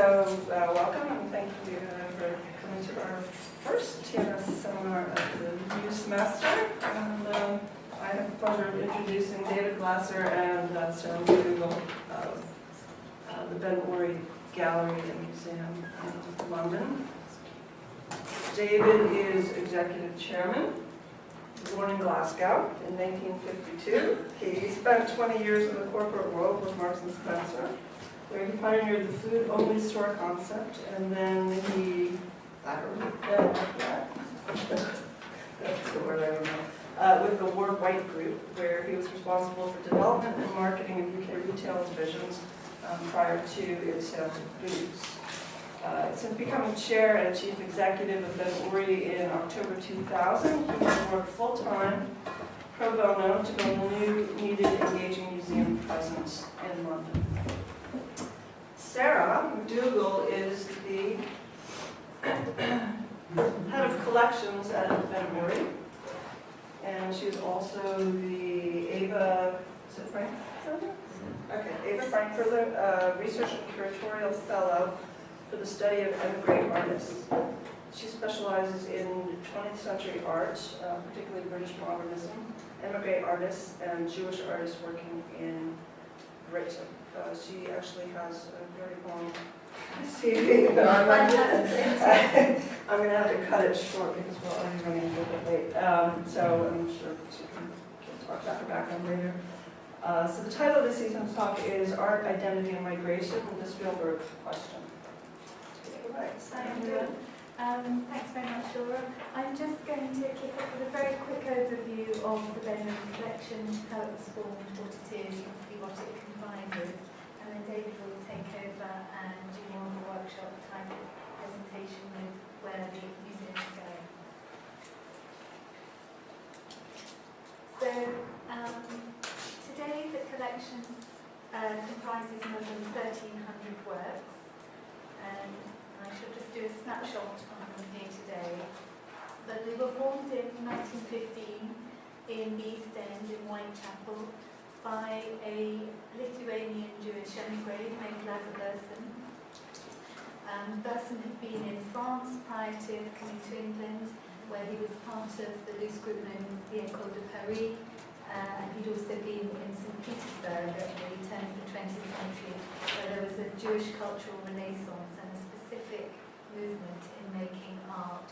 Welcome and thank you for coming to our first TNS seminar of the new semester. And I have the pleasure of introducing David Glasser and Sarah MacDougall of the Ben Uri Gallery and Museum in London. David is executive chairman, born in Glasgow in 1952. He spent 20 years in the corporate world with Marks and Spencer, where he pioneered the food-only store concept, and then he that's the word I don't know, with the Ward White Group, where he was responsible for development and marketing of UK retail divisions prior to its sales of goods. Since becoming chair and chief executive of Ben Uri in October 2000, he has worked full-time pro bono to build a new, needed, engaging museum presence in London. Sarah MacDougall is the head of collections at Ben Uri, and she's also the Ava, is it Frankfurter? Okay, Ava Frankfurter Research and Curatorial Fellow for the study of emigre artists. She specializes in 20th century art, particularly British modernism, emigre artists, and Jewish artists working in Britain. She actually has a very long CV that I'm going to have to cut it short because we're already running a little bit late. So I'm sure she can talk about her background later. So the title of this season's talk is Art, Identity, and Migration, the Spielberg Question. Thanks very much, Laura. I'm just going to kick off with a very quick overview of the Ben Uri Collection, how it was formed, what it is, what it comprises, and then David will take over and do more of a workshop type of presentation with where the museum is going. So today the collection comprises more than 1,300 works. I should just do a snapshot on them here today. But they were formed in 1915 in the East End in Whitechapel by a Lithuanian Jewish emigre named Lazar Burson. Burson had been in France prior to coming to England, where he was part of the loose group known as the École de Paris, and he'd also been in St. Petersburg at the turn of the 20th century, where there was a Jewish cultural renaissance and a specific movement in making art,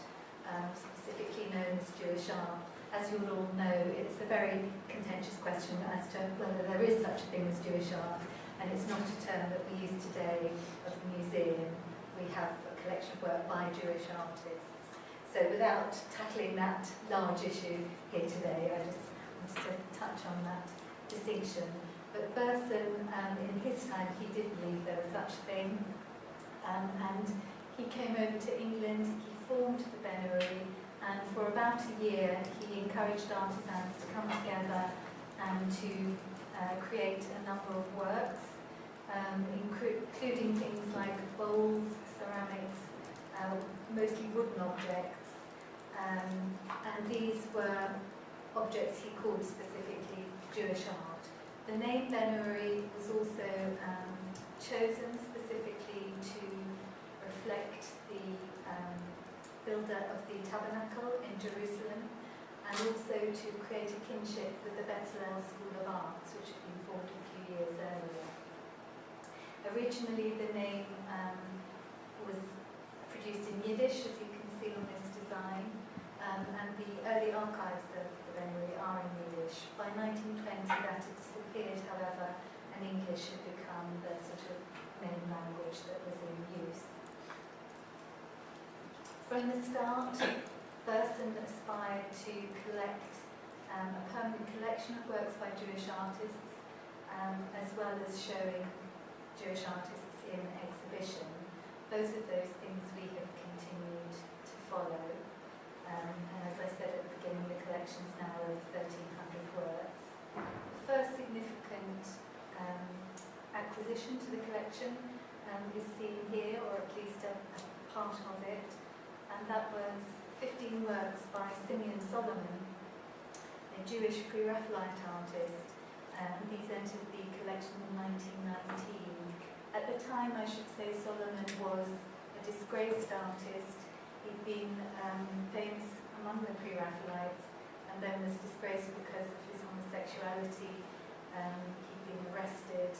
specifically known as Jewish art. As you will all know, it's a very contentious question as to whether there is such a thing as Jewish art, and it's not a term that we use today of the museum. We have a collection of work by Jewish artists. So without tackling that large issue here today, I just wanted to touch on that distinction. But Burson, in his time, he did believe there was such a thing, and he came over to England, he formed the Ben Uri, and for about a year he encouraged artisans to come together and to create a number of works, including things like bowls, ceramics, mostly wooden objects, and these were objects he called specifically Jewish art. The name Ben Uri was also chosen specifically to reflect the builder of the tabernacle in Jerusalem, and also to create a kinship with the Bezalel School of Arts, which had been formed a few years earlier. Originally, the name was produced in Yiddish, as you can see on this design, and the early archives of the Ben Uri are in Yiddish. By 1920, that had disappeared, however, and English had become the sort of main language that was in use. From the start, Burson aspired to collect a permanent collection of works by Jewish artists, as well as showing Jewish artists in exhibition. Both of those things we have continued to follow. And as I said at the beginning, the collection is now of 1,300 works. The first significant acquisition to the collection is seen here, or at least a part of it, and that was 15 works by Simeon Solomon, a Jewish pre-Raphaelite artist. These entered the collection in 1919, At the time, I should say, Solomon was a disgraced artist. He'd been famous among the Pre-Raphaelites and then was disgraced because of his homosexuality. He'd been arrested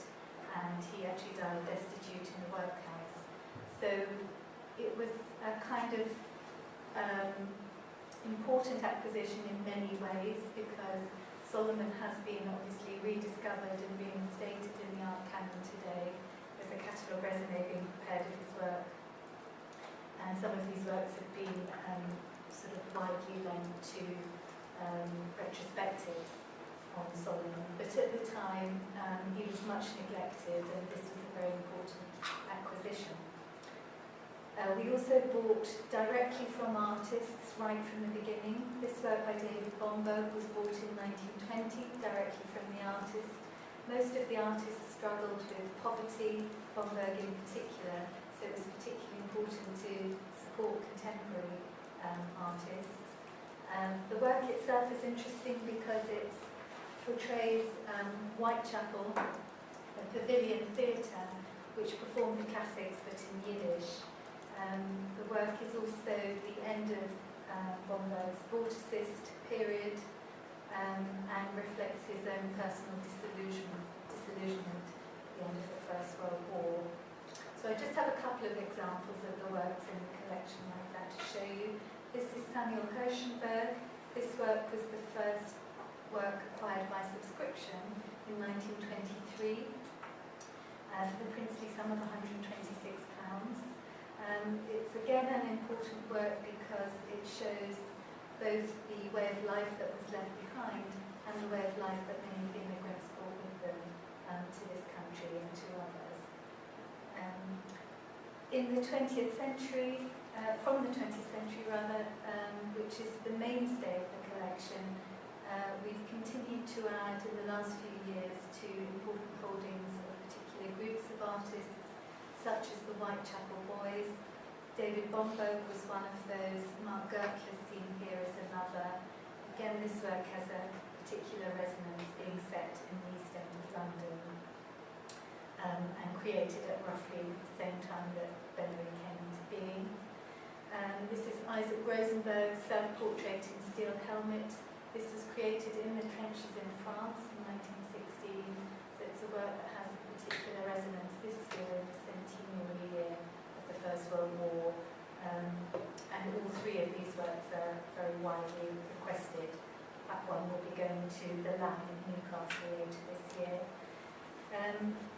and he actually died destitute in the workhouse. So it was a kind of important acquisition in many ways because Solomon has been obviously rediscovered and reinstated in the art canon today. There's a catalogue resume being prepared of his work, and some of these works have been sort of widely linked to retrospectives on Solomon. But at the time, he was much neglected, and this was a very important acquisition. We also bought directly from artists right from the beginning. This work by David Bomberg was bought in 1920, directly from the artist. Most of the artists struggled with poverty, Bomberg in particular, so it was particularly important to support contemporary artists. The work itself is interesting because it portrays Whitechapel, a pavilion theatre, which performed the classics but in Yiddish. The work is also the end of Bomberg's Vorticist period and reflects his own personal disillusionment at the end of the First World War. So I just have a couple of examples of the works in the collection like that to show you. This is Samuel Hirschenberg. This work was the first work acquired by subscription in 1923 for the princely sum of £126. It's again an important work because it shows both the way of life that was left behind and the way of life that many of the immigrants brought with them to this country and to others. In the 20th century, from the 20th century rather, which is the mainstay of the collection, we've continued to add in the last few years to important holdings of particular groups of artists, such as the Whitechapel Boys. David Bomberg was one of those. MacDougall is seen here as another. Again, this work has a particular resonance, being set in the East End of London and created at roughly the same time that Ben Uri came into being. This is Isaac Rosenberg's self-portrait in steel helmet. This was created in the trenches in France in 1916, so it's a work that has a particular resonance this year, in the centenary year of the First World War, and all three of these works are very widely requested. That one will be going to the lab in Newcastle later this year.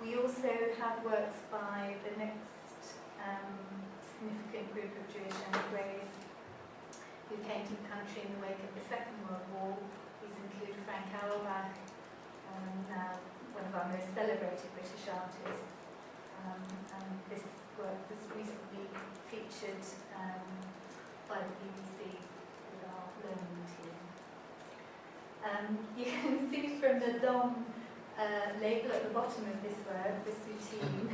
We also have works by the next significant group of Jewish emigres who came to the country in the wake of the Second World War. These include Frank Auerbach, now one of our most celebrated British artists. And this work was recently featured by the BBC with our learning team. You can see from the Dom label at the bottom of this work, the Soutine,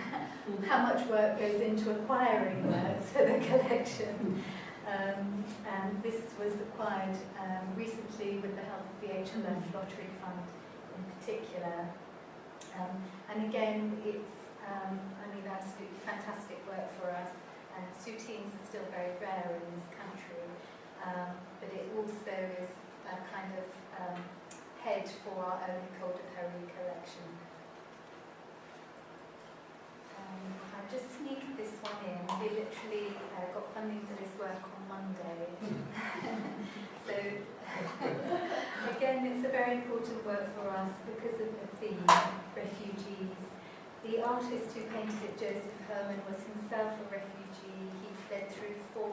how much work goes into acquiring works for the collection. And this was acquired recently with the help of the HLF Lottery Fund in particular. And again, it's absolutely fantastic work for us. And Soutines are still very rare in this country, but it also is a kind of head for our own École de Paris collection. I just sneaked this one in. We literally got funding for this work on Monday. So again, it's a very important work for us because of the theme, refugees. The artist who painted it, Joseph Herman, was himself a refugee. He fled through 4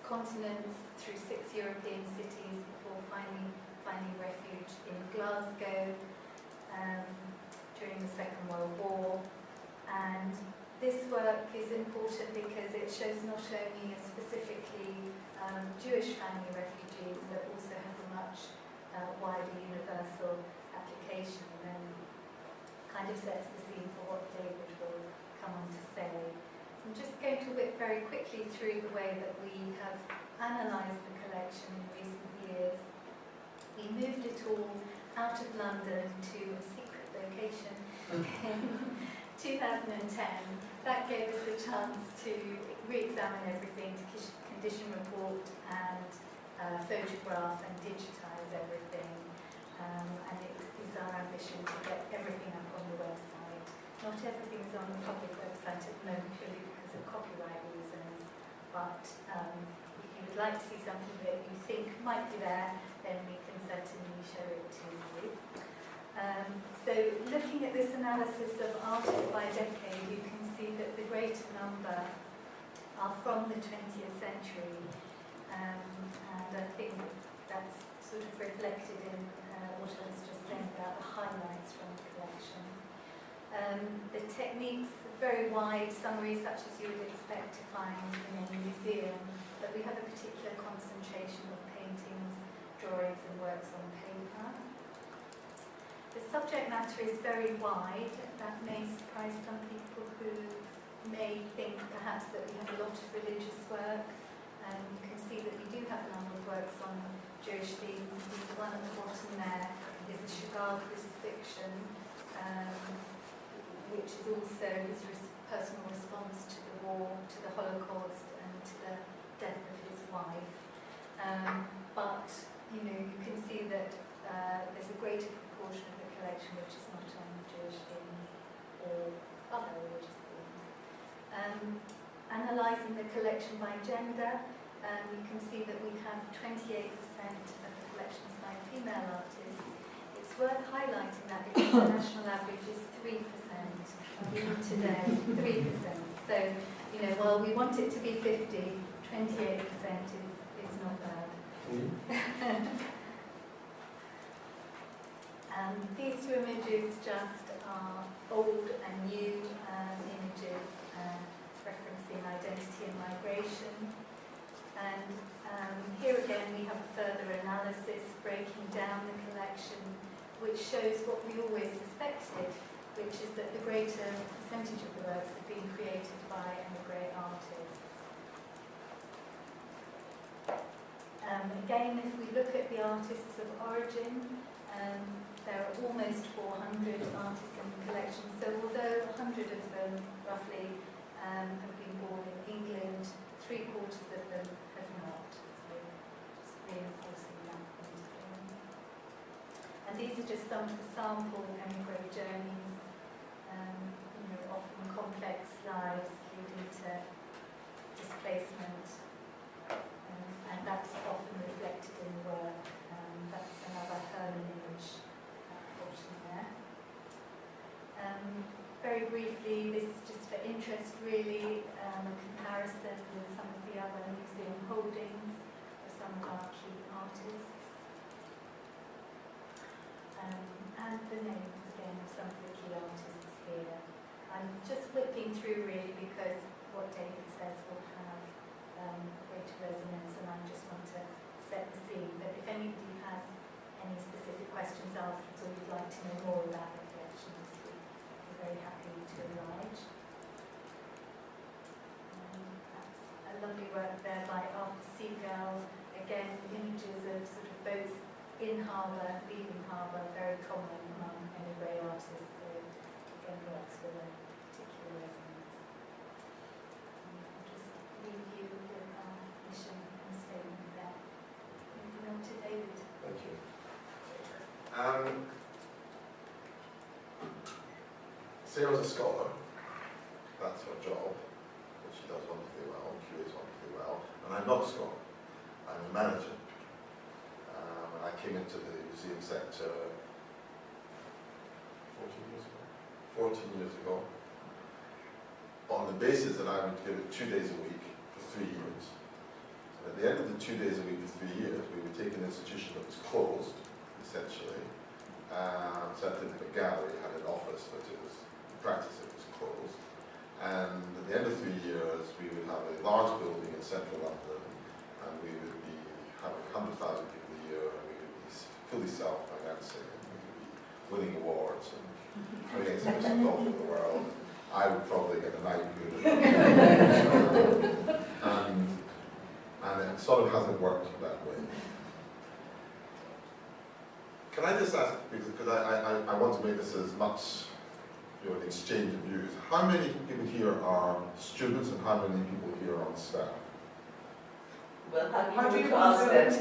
continents, through 6 European cities before finding refuge in Glasgow during the Second World War. And this work is important because it shows not only a specifically Jewish family refugees, but also has a much wider universal application and kind of sets the scene for what David will come on to say. So I'm just going to whip very quickly through the way that we have analysed the collection in recent years. We moved it all out of London to a secret location 2010, that gave us the chance to re-examine everything, to condition report and photograph and digitise everything. And it is our ambition to get everything up on the website. Not everything is on the public website at the moment purely because of copyright reasons, but if you would like to see something that you think might be there, then we can certainly show it to you. So looking at this analysis of artists by decade, you can see that the greater number are from the 20th century, and I think that's sort of reflected in what I was just saying about the highlights from the collection. The techniques are very wide, summaries such as you would expect to find in any museum, but we have a particular concentration of paintings, drawings and works on paper. The subject matter is very wide. That may surprise some people who may think perhaps that we have a lot of religious work. You can see that we do have a number of works on Jewish themes. The one at the bottom there is the Chagall crucifixion, which is also his personal response to the war, to the Holocaust and to the death of his wife. But you can see that there's a greater proportion of the collection which is not on Jewish themes or other religious themes. Analysing the collection by gender, you can see that we have 28% of the collections by female artists. It's worth highlighting that because the national average is 3%. Today, 3%. So, while we want it to be 50, 28% is not bad. These two images just are old and new images referencing identity and migration. And here again we have a further analysis breaking down the collection, which shows what we always suspected, which is that the greater percentage of the works have been created by emigre artists. Again, if we look at the artists of origin, there are almost 400 artists in the collection. So although 100 of them, roughly, have been born in England, 3/4 of them have not. So just reinforcing that point again. And these are just some of the sample emigre journeys, often complex lives leading to displacement, and that's often reflected in the work. That's another Herman image portion there. Very briefly, this is just for interest really, a comparison with some of the other museum holdings of some of our key artists. And the names again of some of the key artists here. I'm just flipping through really because what David says will have greater resonance, and I just want to set the scene. But if anybody has any specific questions afterwards or you'd like to know more about the collections, we're very happy to oblige. That's a lovely work there by Arthur Seagull. Again, images of sort of boats in harbour, leaving harbour, very common among emigre artists. So again, works with a particular resonance. I'll just leave you with our mission and statement there. Moving on to David. Thank you. Sarah's a scholar. That's her job, but she does wonderfully well, curates wonderfully well. And I'm not a scholar. I'm a manager. And I came into the museum sector 14 years ago, on the basis that I would give it 2 days a week for 3 years. And at the end of the 2 days a week for 3 years, we would take an institution that was closed, essentially. Southampton Gallery had an office, but it was, in practice, it was closed. And at the end of 3 years, we would have a large building in central London, and we would be having 100,000 people a year, and we would be fully self-financing, and we would be winning awards and having exhibitions all over the world. I would probably get a knighthood. And it sort of hasn't worked that way. Can I just ask, because I want to make this as much an exchange of views. How many people here are students and how many people here are on staff? Well, How do you cast want it?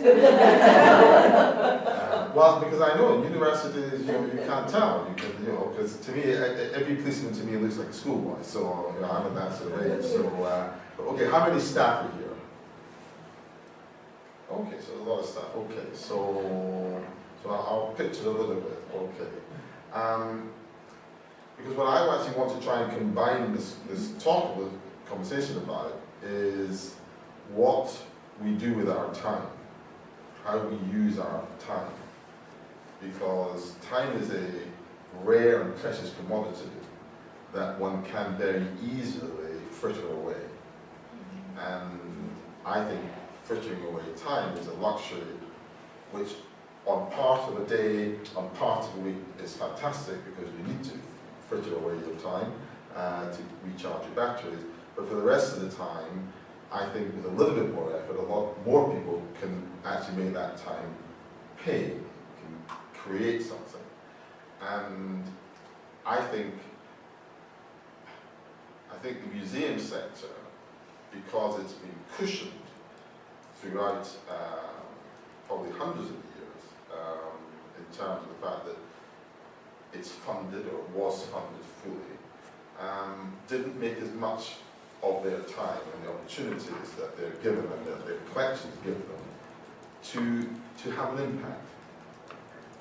Well, because I know in universities, you can't tell. You can, because to me, every policeman to me looks like a schoolboy. So I'm at that sort of age. So, okay, how many staff are here? Okay, so there's a lot of staff. Okay, so I'll picture a little bit. Okay, because what I actually want to try and combine this talk with conversation about is what we do with our time, how we use our time, because time is a rare and precious commodity that one can very easily fritter away. And I think frittering away time is a luxury which on part of a day, on part of a week is fantastic because you need to fritter away your time to recharge your batteries. But for the rest of the time, I think with a little bit more effort, a lot more people can actually make that time pay, can create something. And I think the museum sector, because it's been cushioned throughout probably hundreds of years in terms of the fact that it's funded or was funded fully, didn't make as much of their time and the opportunities that they're given and that their collections give them to have an impact,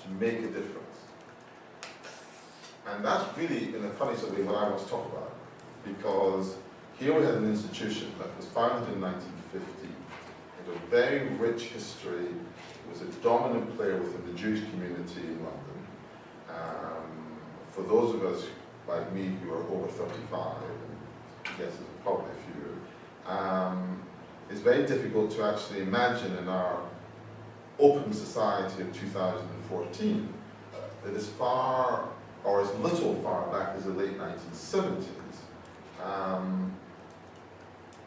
to make a difference. And that's really, in a funny sort of way, what I want to talk about, because here we had an institution that was founded in 1950, with a very rich history. It was a dominant player within the Jewish community in London. For those of us like me who are over 35, I guess there's probably a few, it's very difficult to actually imagine in our open society of 2014 that as far or as little far back as the late 1970s,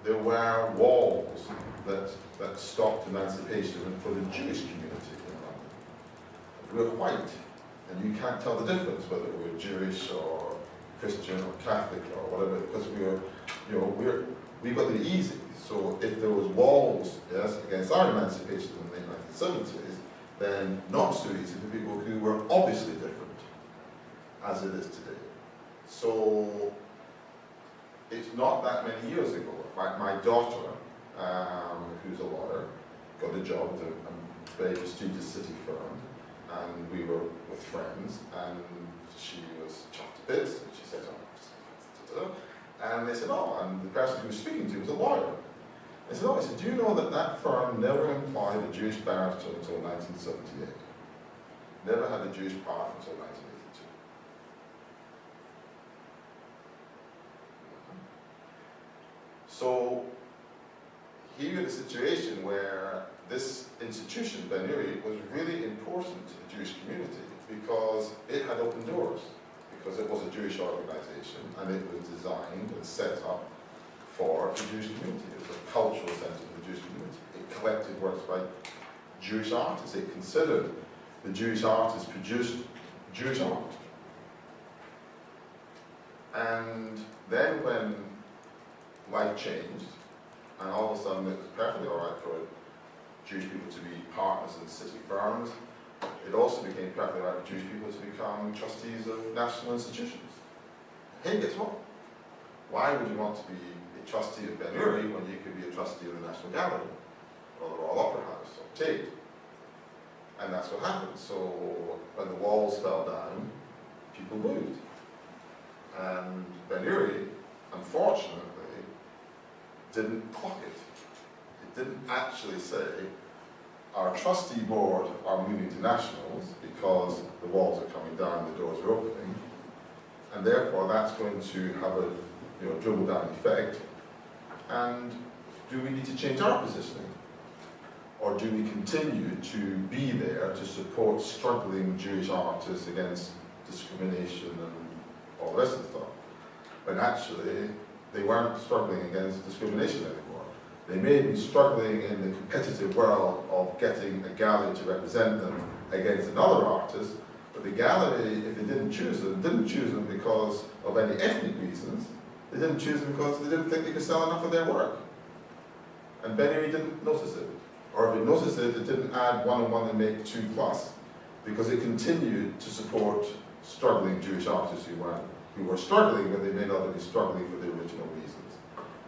there were walls that stopped emancipation for the Jewish community in London. We're white, and you can't tell the difference whether we're Jewish or Christian or Catholic or whatever, because we got it easy. So if there was walls, yes, against our emancipation in the late 1970s, then not so easy for people who were obviously different, as it is today. So it's not that many years ago. My daughter, who's a lawyer, got a job at a very prestigious city firm, and we were with friends, and she was chuffed to bits, and she said, and they said, oh, and the person who was speaking to was a lawyer. They said, oh, I said, do you know that that firm never employed a Jewish barrister until 1978? Never had a Jewish partner until 1982. So here you had a situation where this institution, Ben Uri, was really important to the Jewish community because it had opened doors, because it was a Jewish organization and it was designed and set up for the Jewish community. It was a cultural center for the Jewish community. It collected works by Jewish artists. It considered the Jewish artists produced Jewish art. And then when life changed, and all of a sudden it was perfectly all right for Jewish people to be partners in city firms, it also became perfectly right for Jewish people to become trustees of national institutions. Hey, guess what? Why would you want to be a trustee of Ben Uri when you could be a trustee of the National Gallery, or the Royal Opera House, or Tate? And that's what happened. So when the walls fell down, people moved. And Ben Uri, unfortunately, didn't clock it. It didn't actually say, our trustee board are moving to nationals because the walls are coming down, the doors are opening, and therefore that's going to have a dribble down effect. And do we need to change our positioning? Or do we continue to be there to support struggling Jewish artists against discrimination and all the rest of the stuff? When actually, they weren't struggling against discrimination anymore. They may be struggling in the competitive world of getting a gallery to represent them against another artist, but the gallery, if they didn't choose them because of any ethnic reasons. They didn't choose them because they didn't think they could sell enough of their work. And Ben Uri didn't notice it. Or if it noticed it, it didn't add 1 and 1 and make 2 plus, because it continued to support struggling Jewish artists who were struggling when they may not have been struggling for the original reasons.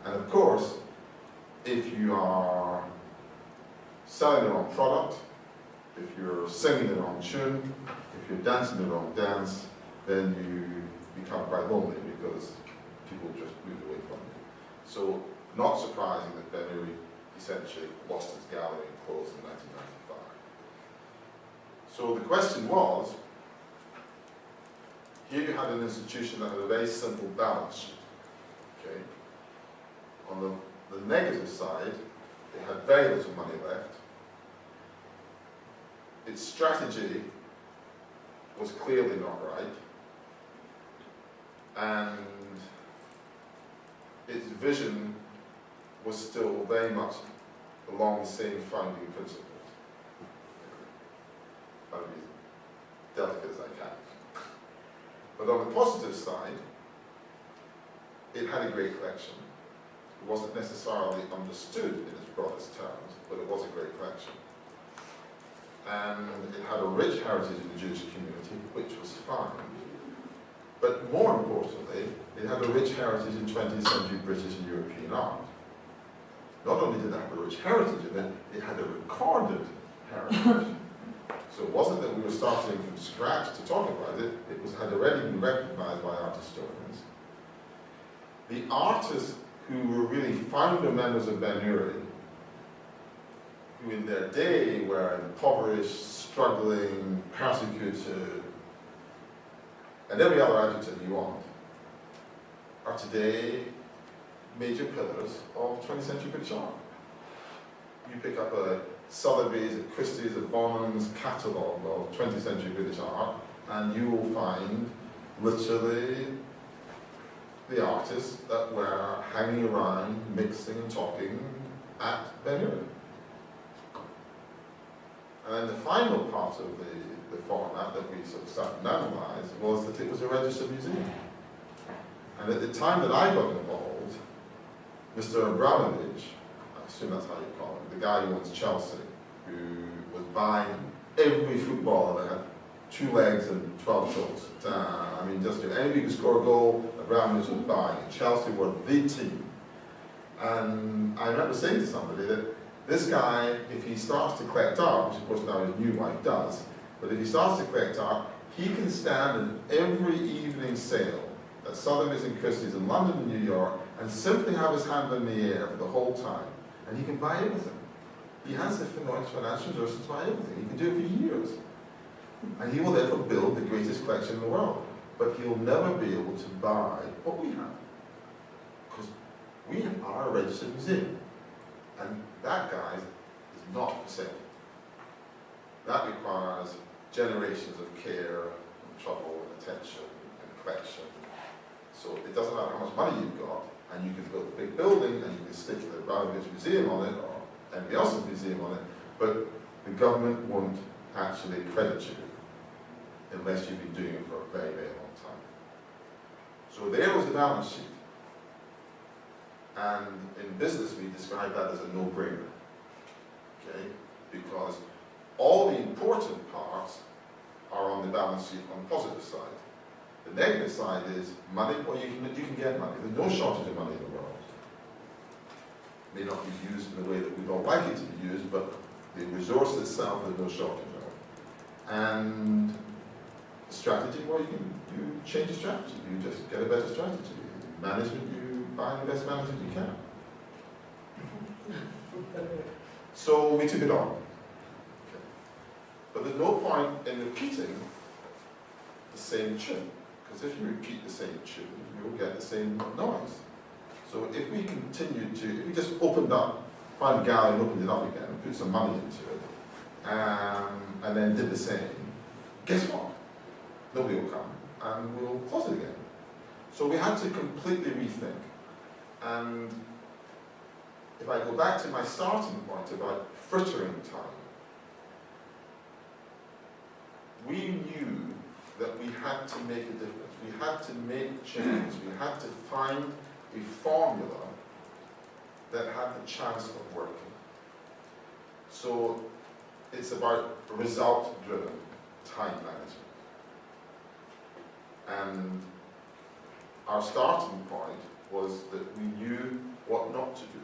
And of course, if you are selling the wrong product, if you're singing the wrong tune, if you're dancing the wrong dance, then you become quite lonely because people just move away from you. So, not surprising that Ben Uri essentially lost his gallery and closed in 1995. So the question was, here you had an institution that had a very simple balance sheet. Okay? On the negative side, it had very little money left. Its strategy was clearly not right. And its vision was still very much along the same founding principles. I'll be as delicate as I can. But on the positive side, it had a great collection. It wasn't necessarily understood in its broadest terms, but it was a great collection. And it had a rich heritage in the Jewish community, which was fine. But more importantly, it had a rich heritage in 20th century British and European art. Not only did it have a rich heritage in it, it had a recorded heritage. So it wasn't that we were starting from scratch to talk about it, had already been recognized by art historians. The artists who were really founder members of Ben Uri, who in their day were impoverished, struggling, persecuted, and every other adjective you want, are today major pillars of 20th century British art. You pick up a Sotheby's, a Christie's, a Bonham's catalogue of 20th century British art, and you will find literally the artists that were hanging around, mixing and talking at Ben Uri. And then the final part of the format that we sort of started to analyze was that it was a registered museum. And at the time that I got involved, Mr. Abramovich, I assume that's how you call him, the guy who owns Chelsea, who was buying every footballer that had 2 legs and 12 toes. I mean, just anybody could score a goal, Abramovich was buying. Chelsea were the team. And I remember saying to somebody that this guy, if he starts to collect art, which of course now his new wife does, but if he starts to collect art, he can stand in every evening sale at Sotheby's and Christie's in London and New York and simply have his hand in the air for the whole time. And he can buy everything. He has the financial resources to buy everything. He can do it for years. And he will therefore build the greatest collection in the world. But he'll never be able to buy what we have. Because we are a registered museum. And that, guys, is not for sale. That requires generations of care and trouble and attention and collection. So it doesn't matter how much money you've got, and you can build a big building and you can stick the Abramovich Museum on it or anybody else's museum on it, but the government won't actually credit you unless you've been doing it for a very, very long time. So there was the balance sheet. And in business, we describe that as a no-brainer, okay? Because all the important parts are on the balance sheet on the positive side. The negative side is money. Well, you can get money. There's no shortage of money in the world. It may not be used in the way that we don't like it to be used, but the resource itself, there's no shortage of. And the strategy, well, you change the strategy. You just get a better strategy. Management, you buy the best management you can. So we took it on. Okay. But there's no point in repeating the same tune. Because if you repeat the same tune, you'll get the same noise. So if we just opened up, found a gallery and opened it up again, put some money into it, and then did the same, guess what? Nobody will come, and we'll close it again. So we had to completely rethink. And if I go back to my starting point about frittering time, we knew that we had to make a difference. We had to make change. We had to find a formula that had the chance of working. So it's about result-driven time management. And our starting point was that we knew what not to do.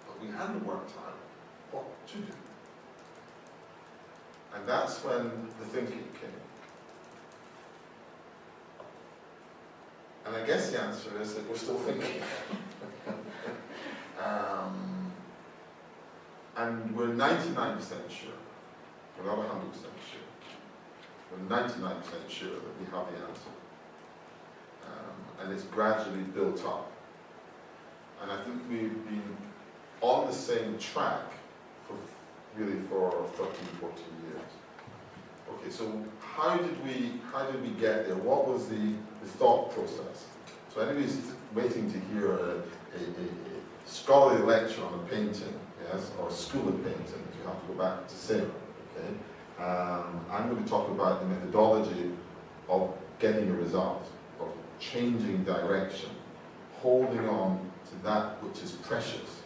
But we hadn't worked out what to do. And that's when the thinking came. And I guess the answer is that we're still thinking. And we're 99% sure, we're not 100% sure, we're 99% sure that we have the answer. And it's gradually built up. And I think we've been on the same track for 13, 14 years. Okay, so how did we get there? What was the thought process? So anybody's waiting to hear a scholarly lecture on a painting, yes, or a school of painting, you have to go back to Sarah, okay? I'm going to talk about the methodology of getting a result, of changing direction, holding on to that which is precious,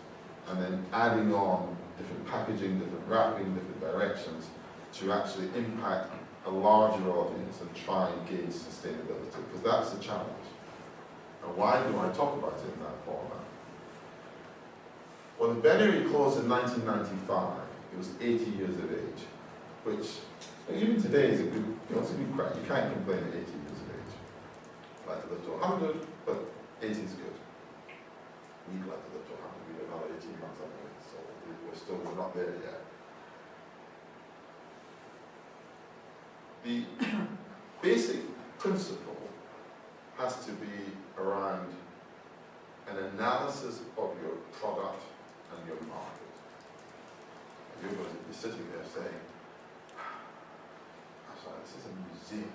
and then adding on different packaging, different wrapping, different directions to actually impact a larger audience and try and gain sustainability, because that's the challenge. And why do I talk about it in that format? When Ben Uri closed in 1995, he was 80 years of age, which even today is a good, it's a good crack. You can't complain at 80 years of age. I'd like to live to 100, but 80 is good. We'd like to live to 100. We have another 18 months on it, so we're not there yet. The basic principle has to be around an analysis of your product and your market. You're going to be sitting there saying, I'm sorry, this is a museum.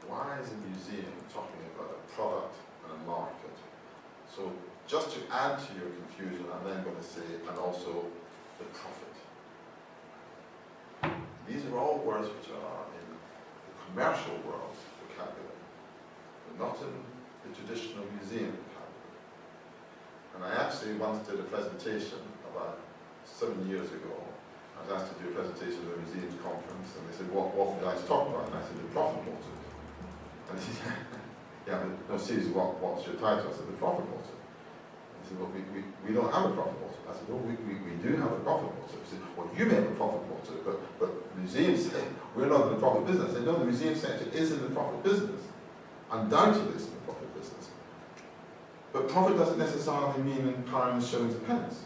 Why is a museum talking about a product and a market? So just to add to your confusion, I'm then going to say, and also the profit. These are all words which are in the commercial world's vocabulary, but not in the traditional museum vocabulary. And I actually once did a presentation about 7 years ago. I was asked to do a presentation at a museum's conference, and they said, what would you like to talk about? And I said, the profit motive. And they said, yeah, but no, seriously, what's your title? I said, the profit motive. And they said, well, we don't have a profit motive. I said, well, we do have a profit motive. They said, well, you may have a profit motive, but museums say, we're not in the profit business. They know the museum sector is in the profit business. Undoubtedly it's in the profit business. But profit doesn't necessarily mean in pounds, shillings, and pence.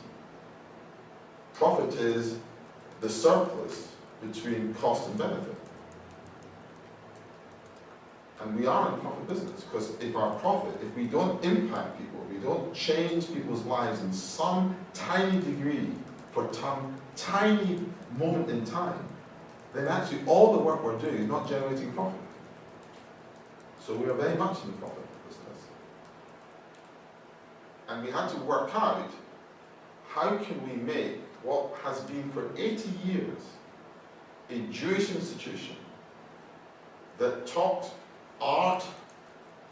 Profit is the surplus between cost and benefit. And we are in the profit business, because if we don't impact people, if we don't change people's lives in some tiny degree for some tiny moment in time, then actually all the work we're doing is not generating profit. So we are very much in the profit business. And we had to work out, how can we make what has been for 80 years a Jewish institution that taught art,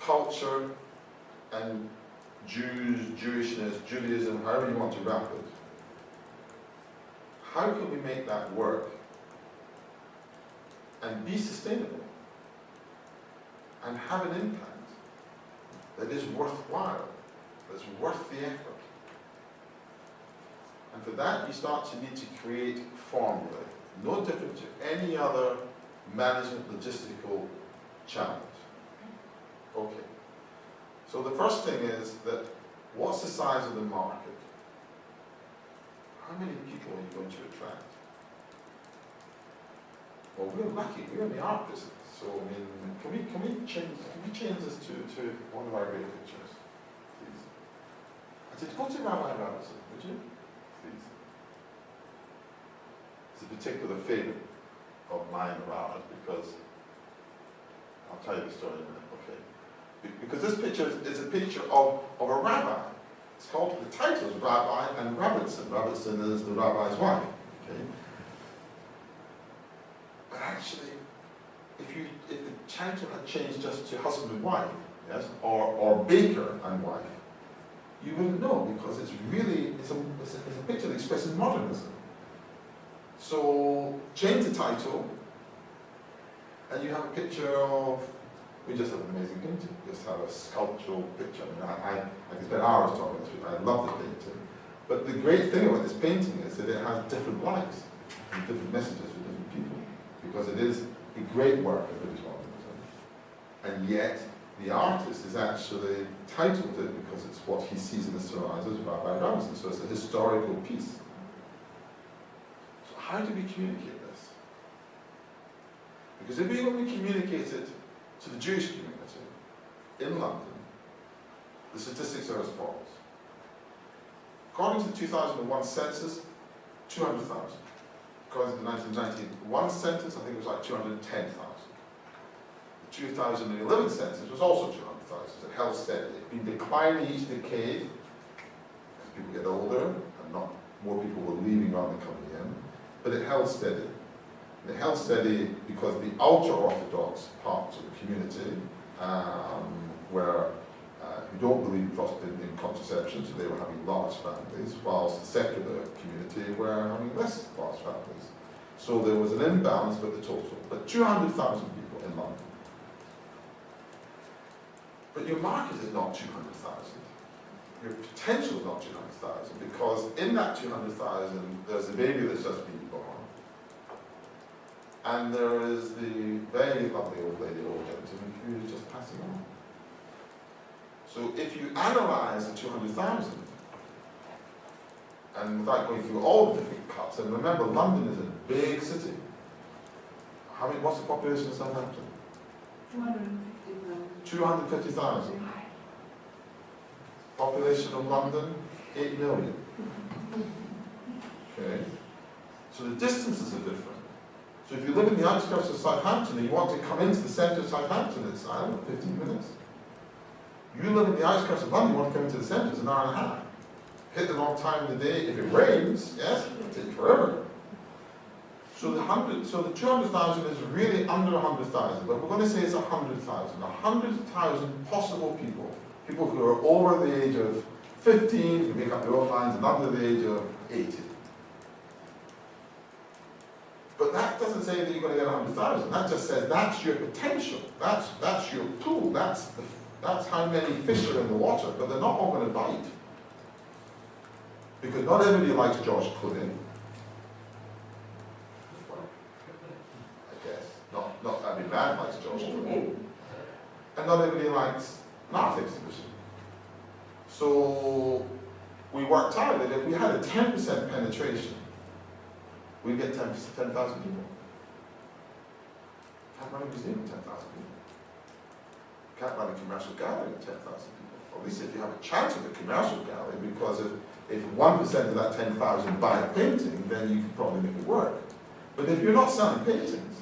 culture, and Jews, Jewishness, Judaism, however you want to wrap it. How can we make that work and be sustainable and have an impact that is worthwhile, that's worth the effort? And for that, you start to need to create formulae, no different to any other management logistical challenge. Okay. So the first thing is that, what's the size of the market? How many people are you going to attract? Well, we're lucky. We're in the art business. So, I mean, can we change this to one of our great pictures, please? I said, go to Rabbi Robinson, would you? Please. It's a particular favorite of mine around it, because I'll tell you the story in a minute. Okay. Because this picture is a picture of a rabbi. It's called, the title is Rabbi and Robertson. Robertson is the rabbi's wife. Okay. But actually, title had changed just to husband and wife, yes, or baker and wife, you wouldn't know, because it's really, it's a picture that expresses modernism. So change the title, and you have a picture of, we just have an amazing painting, we just have a sculptural picture. I mean, I could spend hours talking about it, I love the painting. But the great thing about this painting is that it has different lives, and different messages for different people, because it is a great work of British modernism. And yet, the artist is actually titled it because it's what he sees in the sunrise as Rabbi Ramsey, so it's a historical piece. So how do we communicate this? Because if we only communicate it to the Jewish community in London, the statistics are as follows. According to the 2001 census, 200,000. According to the 1991 census, I think it was like 210,000. The 2011 census was also 200,000. It held steadily. It's been declining each decade as people get older and not more people were leaving rather than coming in. But it held steady. And it held steady because the ultra-Orthodox parts of the community who don't believe in contraception, so they were having large families, whilst the secular community were having less large families. So there was an imbalance with the total. But 200,000 people in London. But your market is not 200,000. Your potential is not 200,000, because in that 200,000, there's a baby that's just been born. And there is the very lovely old lady or gentleman who is just passing on. So if you analyze the 200,000, and without going through all the different cuts, and remember, London is a big city. What's the population of Southampton? 250,000. 250,000. Population of London, 8 million. Okay? So the distances are different. So if you live in the outskirts of Southampton and you want to come into the centre of Southampton, it's, I don't know, 15 minutes. You live in the outskirts of London, you want to come into the centre, it's an hour and a half. Hit the wrong time of the day, if it rains, yes, it'll take forever. So the 200,000 is really under 100,000, but we're going to say it's 100,000. 100,000 possible people who are over the age of 15, who make up their own minds, and under the age of 80. But that doesn't say that you're going to get 100,000. That just says that's your potential. That's your pool. That's how many fish are in the water. But they're not all going to bite, because not everybody likes George Clooney. Well, I guess not every man likes George Clooney, and not everybody likes an art exhibition. So we worked out that if we had a 10% penetration, we get 10,000 people. Can't run a museum with 10,000 people. Can't run a commercial gallery with 10,000 people. Or at least if you have a chance of a commercial gallery, because if 1% of that 10,000 buy a painting, then you can probably make it work. But if you're not selling paintings,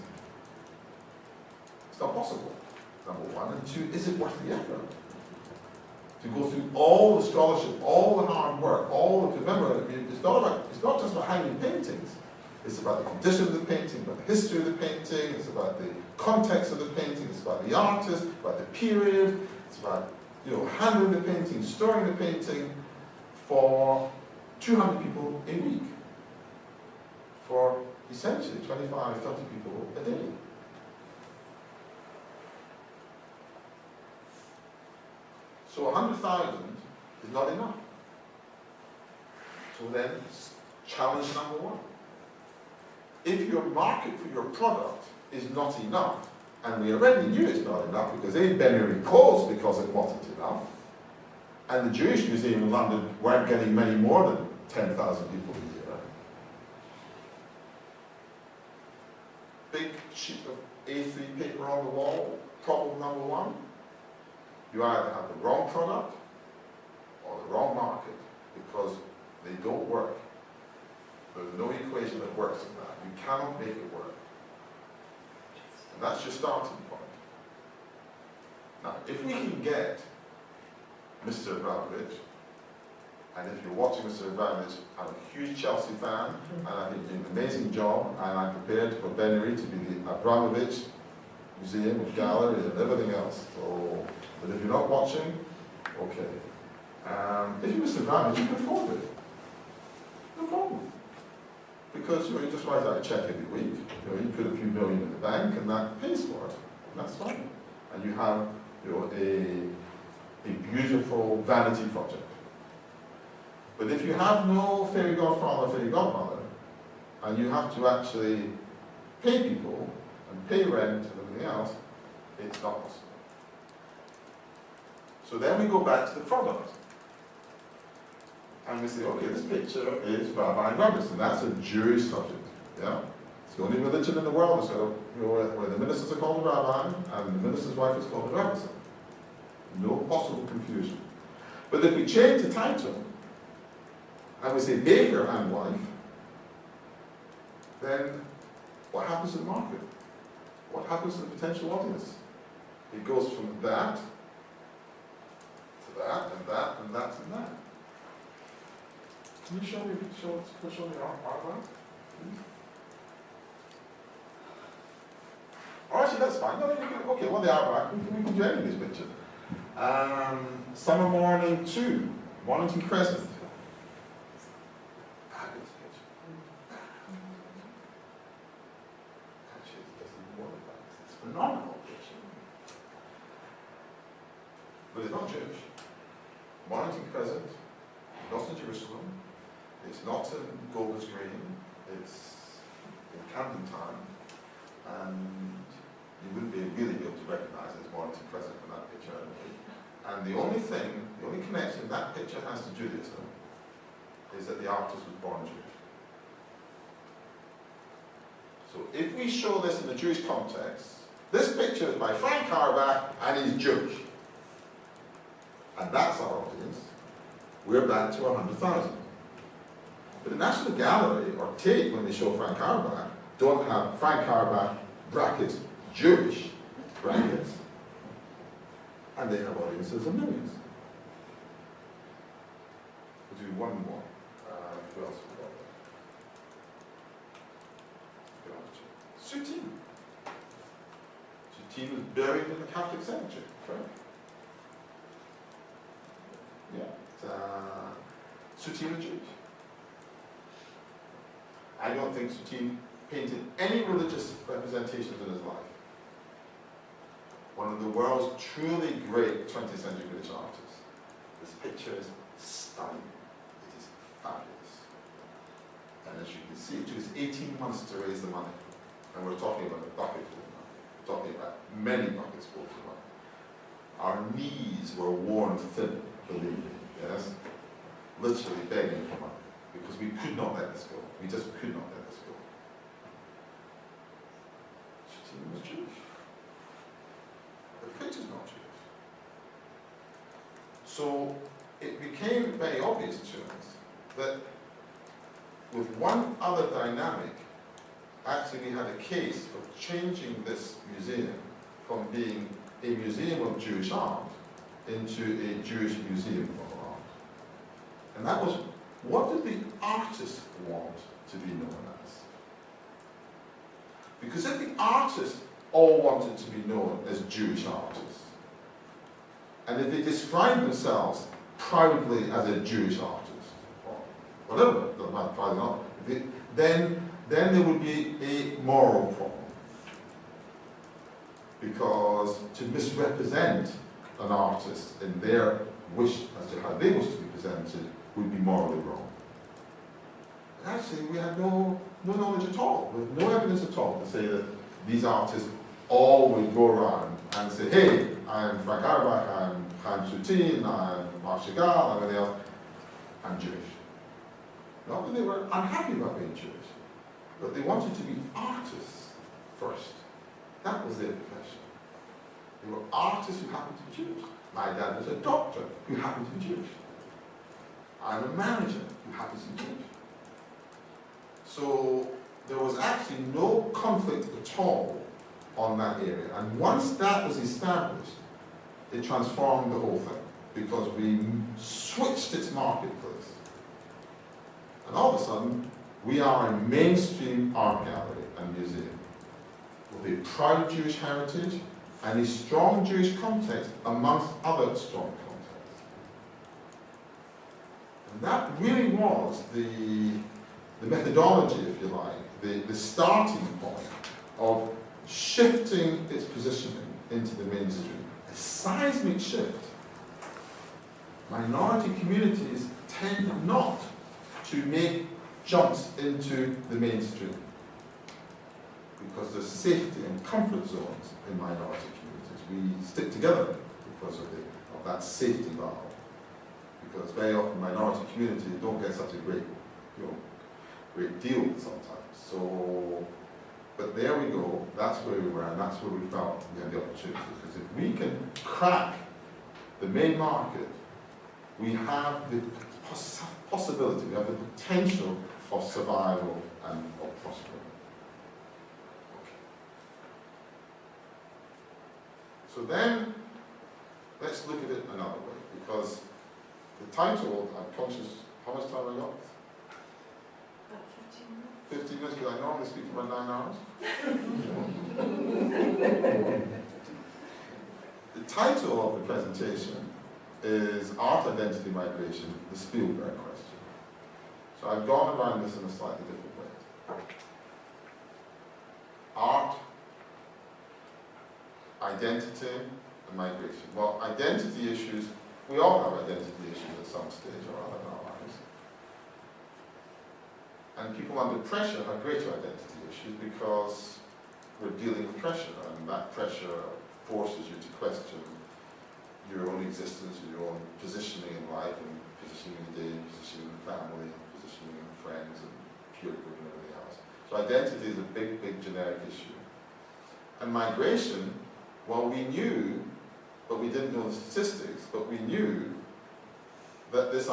it's not possible, number one. And two, is it worth the effort? To go through all the scholarship, all the hard work, remember, it's not just about hanging paintings. It's about the condition of the painting, about the history of the painting, it's about the context of the painting, it's about the artist, about the period, it's about handling the painting, storing the painting for 200 people a week, for essentially 25, 30 people a day. So 100,000 is not enough. So then, challenge number one. If your market for your product is not enough, and we already knew it's not enough because Ben Uri closed because it wasn't enough, and the Jewish Museum in London weren't getting many more than 10,000 people a year. Big sheet of A3 paper on the wall, problem number one. You either have the wrong product or the wrong market, because they don't work. There's no equation that works in that. You cannot make it work. And that's your starting point. Now, if we can get Mr. Abramovich, and if you're watching Mr. Abramovich, I'm a huge Chelsea fan, and I think you're doing an amazing job, and I'm prepared for Ben Uri to be the Abramovich museum with gallery and everything else. So, but if you're not watching, okay. If you miss advantage, you can afford it. No problem. Because you just write out a check every week. You put a few million in the bank, and that pays for it. And that's fine. And you have a beautiful vanity project. But if you have no fairy godfather, fairy godmother, and you have to actually pay people and pay rent and everything else, it's not possible. So then we go back to the product. And we say, okay, this picture is Rabbi Robinson. That's a Jewish subject. Yeah? It's the only religion in the world where the ministers are called a rabbi and the minister's wife is called a Robinson. No possible confusion. But if we change the title and we say baker and wife, then what happens to the market? What happens to the potential audience? It goes from that to that and that and that and that. Can you show me the artwork? Oh, actually, that's fine. No, okay, well, the artwork, we can do any of these pictures. Summer Morning 2, Mornington Crescent. Fabulous picture. Actually, it's just more than that. It's a phenomenal picture. But it's not Jewish. Mornington Crescent, not in Jerusalem. It's not in Golders Green, it's in Camden Town, and you wouldn't really be able to recognise it as Mornington Crescent from that picture. And the only connection that picture has to Judaism is that the artist was born Jewish. So if we show this in the Jewish context, this picture is by Frank Auerbach and he's Jewish. And that's our audience. We're back to 100,000. But the National Gallery or Tate, when they show Frank Auerbach, don't have Frank Auerbach brackets Jewish brackets, and they have audiences of millions. We'll do one more. Who else we got? Soutine. Soutine was buried in the Catholic cemetery, correct? Yeah. Soutine was Jewish. I don't think Soutine painted any religious representations in his life. One of the world's truly great 20th century British artists. This picture is stunning. It is fabulous. And as you can see, it took us 18 months to raise the money. And we're talking about a bucketful of money. We're talking about many buckets full of money. Our knees were worn thin, believe me, yes? Literally begging for money. Because we could not let this go. We just could not let this go. Soutine was Jewish. The picture's not Jewish. So it became very obvious to us that with one other dynamic, actually we had a case for changing this museum from being a museum of Jewish art into a Jewish museum of art. And that was, what did the artist want to be known as? Because if the artists all wanted to be known as Jewish artists, and if they described themselves proudly as a Jewish artist, or whatever, doesn't matter, proud or not, then there would be a moral problem. Because to misrepresent an artist in their wish as to how they wish to be presented would be morally wrong. And actually, we had no knowledge at all, with no evidence at all to say that these artists all would go around and say, hey, I'm Frank Auerbach, I'm Chaim Soutine, I'm MacDougall, I'm everything else, I'm Jewish. Not that they were unhappy about being Jewish, but they wanted to be artists first. That was their profession. They were artists who happened to be Jewish. My dad was a doctor who happened to be Jewish. I'm a manager who happens to be Jewish. So there was actually no conflict at all on that area. And once that was established, it transformed the whole thing because we switched its marketplace. And all of a sudden, we are a mainstream art gallery and museum. with a proud Jewish heritage and a strong Jewish context amongst other strong contexts. And that really was the methodology, if you like, the starting point of shifting its positioning into the mainstream. A seismic shift. Minority communities tend not to make jumps into the mainstream because there's safety and comfort zones in minority communities. We stick together because of that safety valve. Because very often minority communities don't get such a great deal sometimes. So, but there we go, that's where we were, and that's where we felt we had the opportunity. Because if we can crack the main market, we have the possibility, we have the potential of survival and of prosperity. Okay. So then, let's look at it another way, because the title, I'm conscious, how much time I got? 15 minutes, because I normally speak for about 9 hours. The title of the presentation is Art, Identity, Migration, the Spielberg Question. So I've gone around this in a slightly different way. Art, identity, and migration. Well, identity issues, we all have identity issues at some stage or other in our lives. And people under pressure have greater identity issues because we're dealing with pressure, and that pressure forces you to question your own existence, your own positioning in life, and positioning in the day, positioning in family, positioning in friends, and peer group, and everything else. So identity is a big, big generic issue. And migration, well, we knew, but we didn't know the statistics, but we knew that this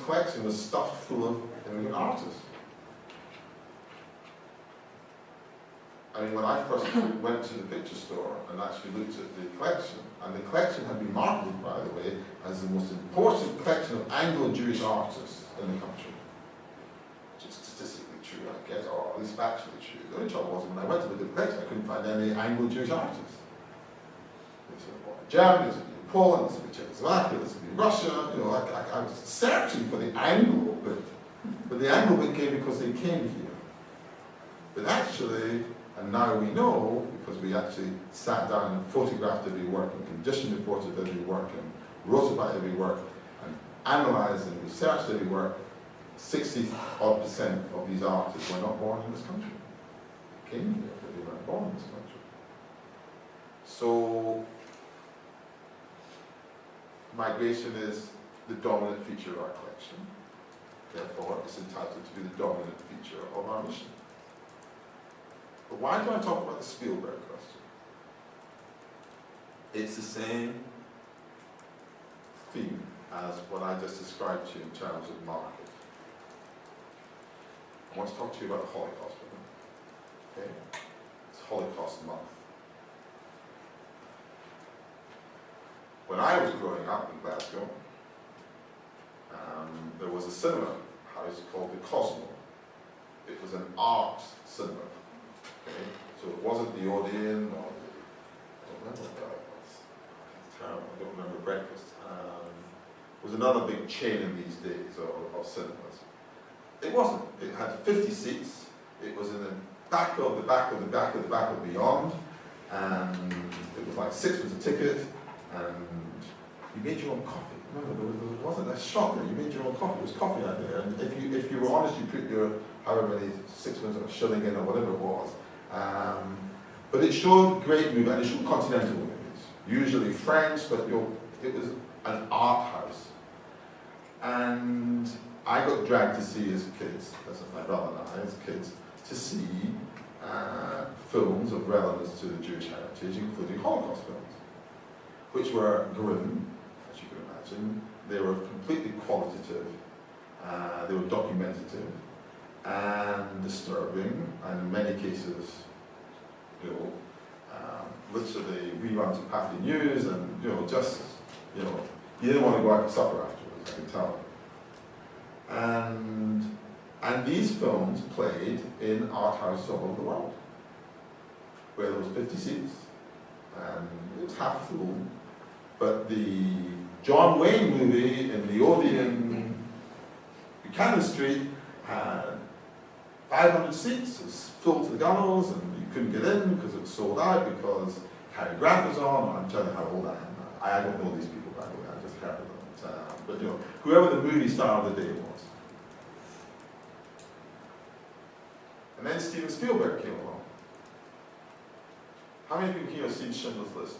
collection was stuffed full of immigrant artists. I mean, when I first went to the picture store and actually looked at the collection, and the collection had been marketed, by the way, as the most important collection of Anglo-Jewish artists in the country, which is statistically true, I guess, or at least factually true. The only trouble was when I went to look at the collection, I couldn't find any Anglo-Jewish artists. There's a Germany, there's a Poland, there's a Czechoslovakia, there's a Russia. I was searching for the Anglo bit, but the Anglo bit came because they came here. But actually, and now we know, because we actually sat down and photographed every work, and condition reported every work, and wrote about every work, and analysed and researched every work, 60-odd% of these artists were not born in this country. They came here, but they weren't born in this country. So, migration is the dominant feature of our collection. Therefore, it's entitled to be the dominant feature of our mission. But why do I talk about the Spielberg question? It's the same theme as what I just described to you in terms of market. I want to talk to you about the Holocaust. Okay? It's Holocaust month. When I was growing up in Glasgow, there was a cinema house called the Cosmo. It was an art cinema. Okay? So it wasn't the Odeon or the, I don't remember what that was. It's terrible, I don't remember breakfast. It was another big chain in these days of cinemas. It wasn't. It had 50 seats. It was in the back of the back of the back of the back of beyond, and it was like £6 a ticket, and you made your own coffee. Remember, there wasn't a shop there. You made your own coffee. It was coffee out there, and if you were honest, you put your however many £6 or a shilling in or whatever it was. But it showed great movies, and it showed continental movies, usually French, but it was an art house. And I got dragged to see as kids, as my brother and I, as kids, to see films of relevance to the Jewish heritage, including Holocaust films, which were grim, as you can imagine. They were completely qualitative, they were documentative, and disturbing, and in many cases, literally reruns of Pathy News, and you didn't want to go out for supper afterwards, I can tell. And these films played in art houses all over the world. where there was 50 seats, and it was half full. But the John Wayne movie in the Odeon, Buchanan Street, had 500 seats. It was full to the gunnels, and you couldn't get in because it was sold out because Cary Grant was on. I'm telling you how old I am. I don't know these people, by the way. I just heard of them. But you know, whoever the movie star of the day was. And then Steven Spielberg came along. How many people here have seen Schindler's List?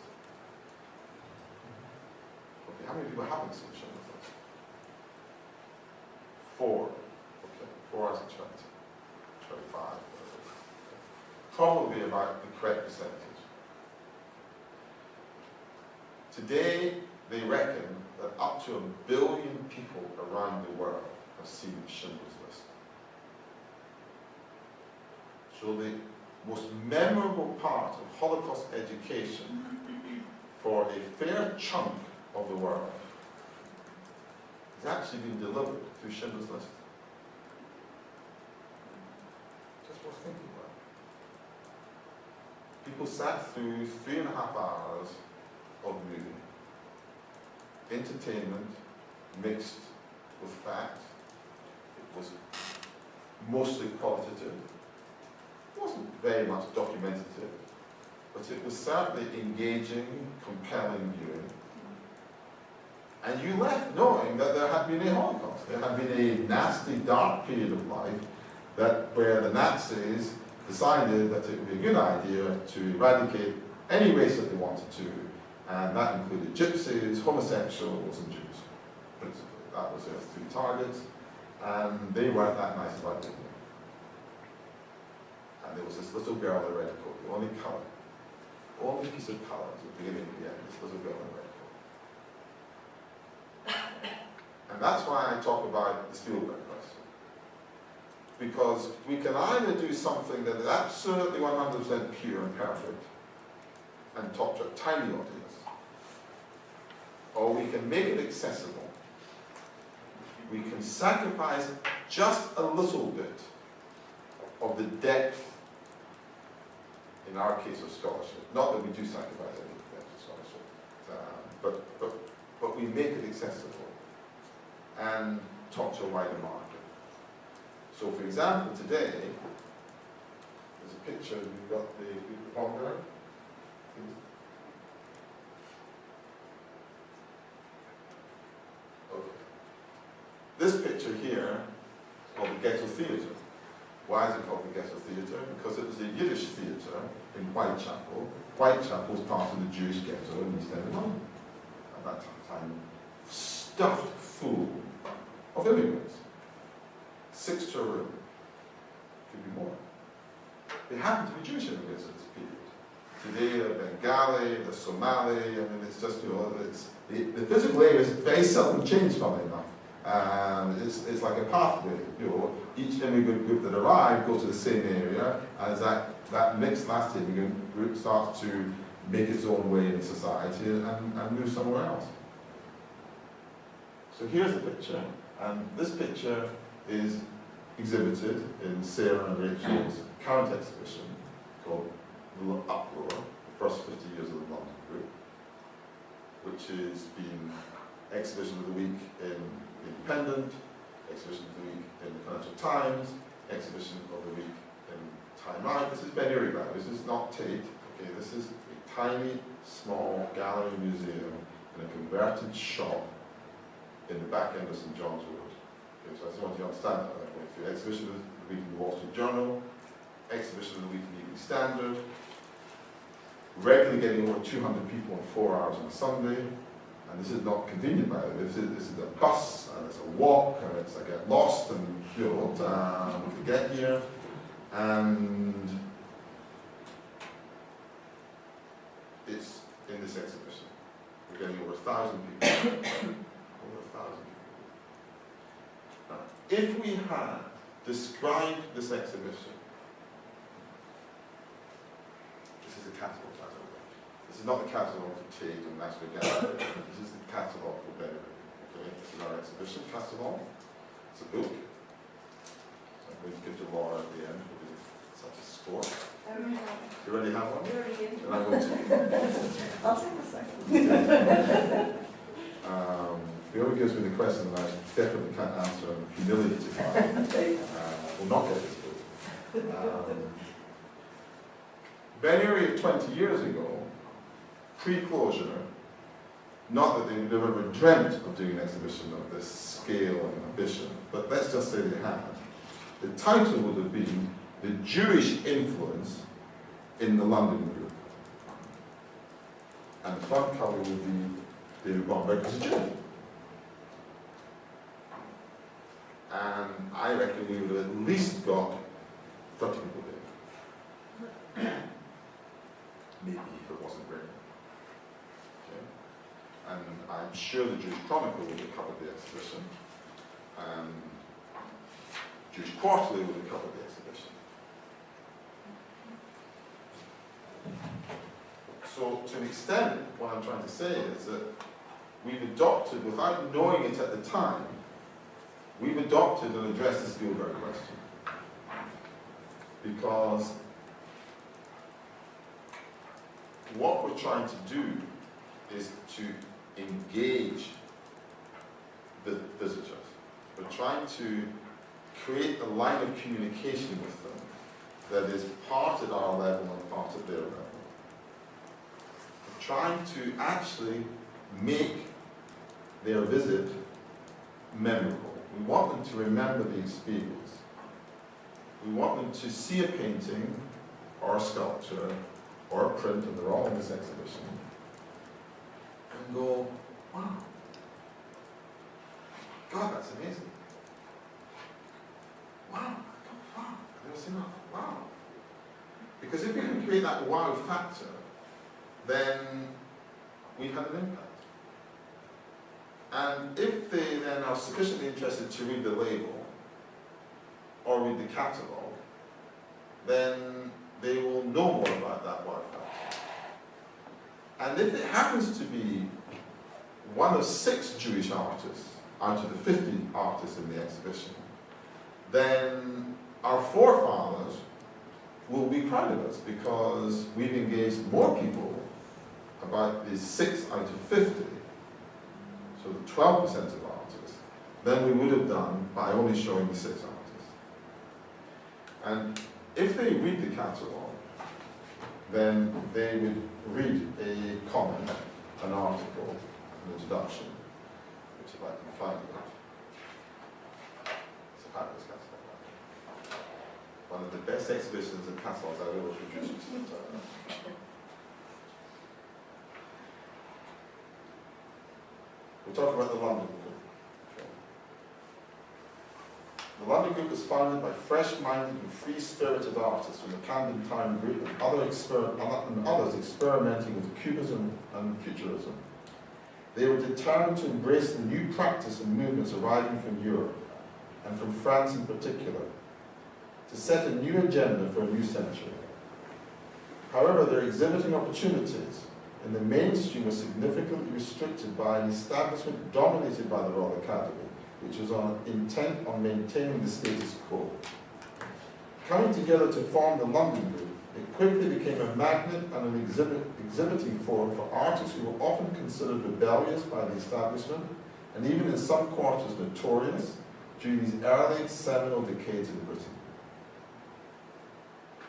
Okay, how many people haven't seen Schindler's List? 4. Okay, 4 out of 20. 25. Probably about the correct percentage. Today, they reckon that up to 1 billion people around the world have seen Schindler's List. So the most memorable part of Holocaust education for a fair chunk of the world has actually been delivered through Schindler's List. Just worth thinking about. People sat through 3.5 hours of movie. Entertainment mixed with fact. It was mostly qualitative. It wasn't very much documentative, but it was certainly engaging, compelling viewing. And you left knowing that there had been a Holocaust. There had been a nasty, dark period of life where the Nazis decided that it would be a good idea to eradicate any race that they wanted to, and that included gypsies, homosexuals, and Jews, principally. That was their 3 targets, and they weren't that nice about it. And there was this little girl in a red coat, the only colour, only piece of colour at the beginning and the end, this little girl in a red coat. And that's why I talk about the Spielberg question. Because we can either do something that is absolutely 100% pure and perfect and talk to a tiny audience, or we can make it accessible. We can sacrifice just a little bit of the depth, in our case of scholarship. Not that we do sacrifice any depth of scholarship, but we make it accessible and talk to a wider market. So, for example, today, there's a picture, we've got the popular. Okay. This picture here is called the Ghetto Theatre. Why is it called the Ghetto Theatre? Because it was a Yiddish theatre in Whitechapel. Whitechapel was part of the Jewish ghetto in East End of London at that time, stuffed full of immigrants. 6 to a room. Could be more. They happen to be Jewish immigrants at this period. Today they're Bengali, they're Somali, I mean it's just, you know, it's, the physical area is very seldom changed, funnily enough. And it's like a pathway, you know, each immigrant group that arrived goes to the same area, and as that mixed last immigrant group starts to make its own way in society and move somewhere else. So here's a picture, and this picture is exhibited in Sarah and Rachel's current exhibition called The Uproar, the first 50 years of the London Group, which is being exhibition of the week in The Independent, exhibition of the week in the Financial Times, exhibition of the week in Time Out. This is Ben Uri Collection. This is not Tate. Okay, this is a tiny, small gallery museum in a converted shop in the back end of St John's Wood. Okay, so I just want you to understand that way through. Exhibition of the week in the Wall Street Journal, exhibition of the week in the Evening Standard, regularly getting over 200 people in 4 hours on a Sunday. And this is not convenient, by the way. This is a bus, and it's a walk, and it's I get lost, and you know, to get here. And it's in this exhibition. We're getting over 1,000 people. Over 1,000 people. Now, if we had described this exhibition, this is a catalogue. This is not the catalogue for Tate and National Gallery. This is the catalogue for Ben Uri. Okay, this is our exhibition catalogue. It's a book. So I'm going to give to Laura at the end because it's such as sport. Okay. You already have one? You're already in. And I will too. I'll take a second. Whoever gives me the question that I definitely can't answer, I'm humiliated by, will not get this book. Ben Uri of 20 years ago, pre-closure, not that they would have ever dreamt of doing an exhibition of this scale and ambition, but let's just say they had. The title would have been The Jewish Influence in the London Group. And the front cover would be David Bombeck as a Jew. And I reckon we would have at least got 30 people there. Maybe if it wasn't raining. Okay. And I'm sure the Jewish Chronicle would have covered the exhibition. Jewish Quarterly would have covered the exhibition. So to an extent, what I'm trying to say is that we've adopted, without knowing it at the time, we've adopted and addressed the Spielberg question. Because what we're trying to do is to engage the visitors. We're trying to create a line of communication with them that is part at our level and part at their level. We're trying to actually make their visit memorable. We want them to remember the experience. We want them to see a painting or a sculpture or a print, and they're all in this exhibition, and go, wow, God, that's amazing. Wow, wow, I've never seen that, wow. Because if we can create that wow factor, then we had an impact. And if they then are sufficiently interested to read the label or read the catalogue, then they will know more about that wow factor. And if it happens to be one of 6 Jewish artists out of the 50 artists in the exhibition, then our forefathers will be proud of us because we've engaged more people about the 6 out of 50, so the 12% of artists, than we would have done by only showing the 6 artists. And if they read the catalogue, then they would read a comment, an article, an introduction, which if I can find it, it's a fabulous catalogue. One of the best exhibitions and catalogues I've ever produced. We'll talk about the London Group. Okay. The London Group was founded by fresh-minded and free-spirited artists from the Camden Town Group and others experimenting with Cubism and Futurism. They were determined to embrace the new practice and movements arriving from Europe, and from France in particular, to set a new agenda for a new century. However, their exhibiting opportunities in the mainstream were significantly restricted by an establishment dominated by the Royal Academy, which was intent on maintaining the status quo. Coming together to form the London Group, it quickly became a magnet and an exhibiting forum for artists who were often considered rebellious by the establishment, and even in some quarters notorious, during these early seminal decades in Britain.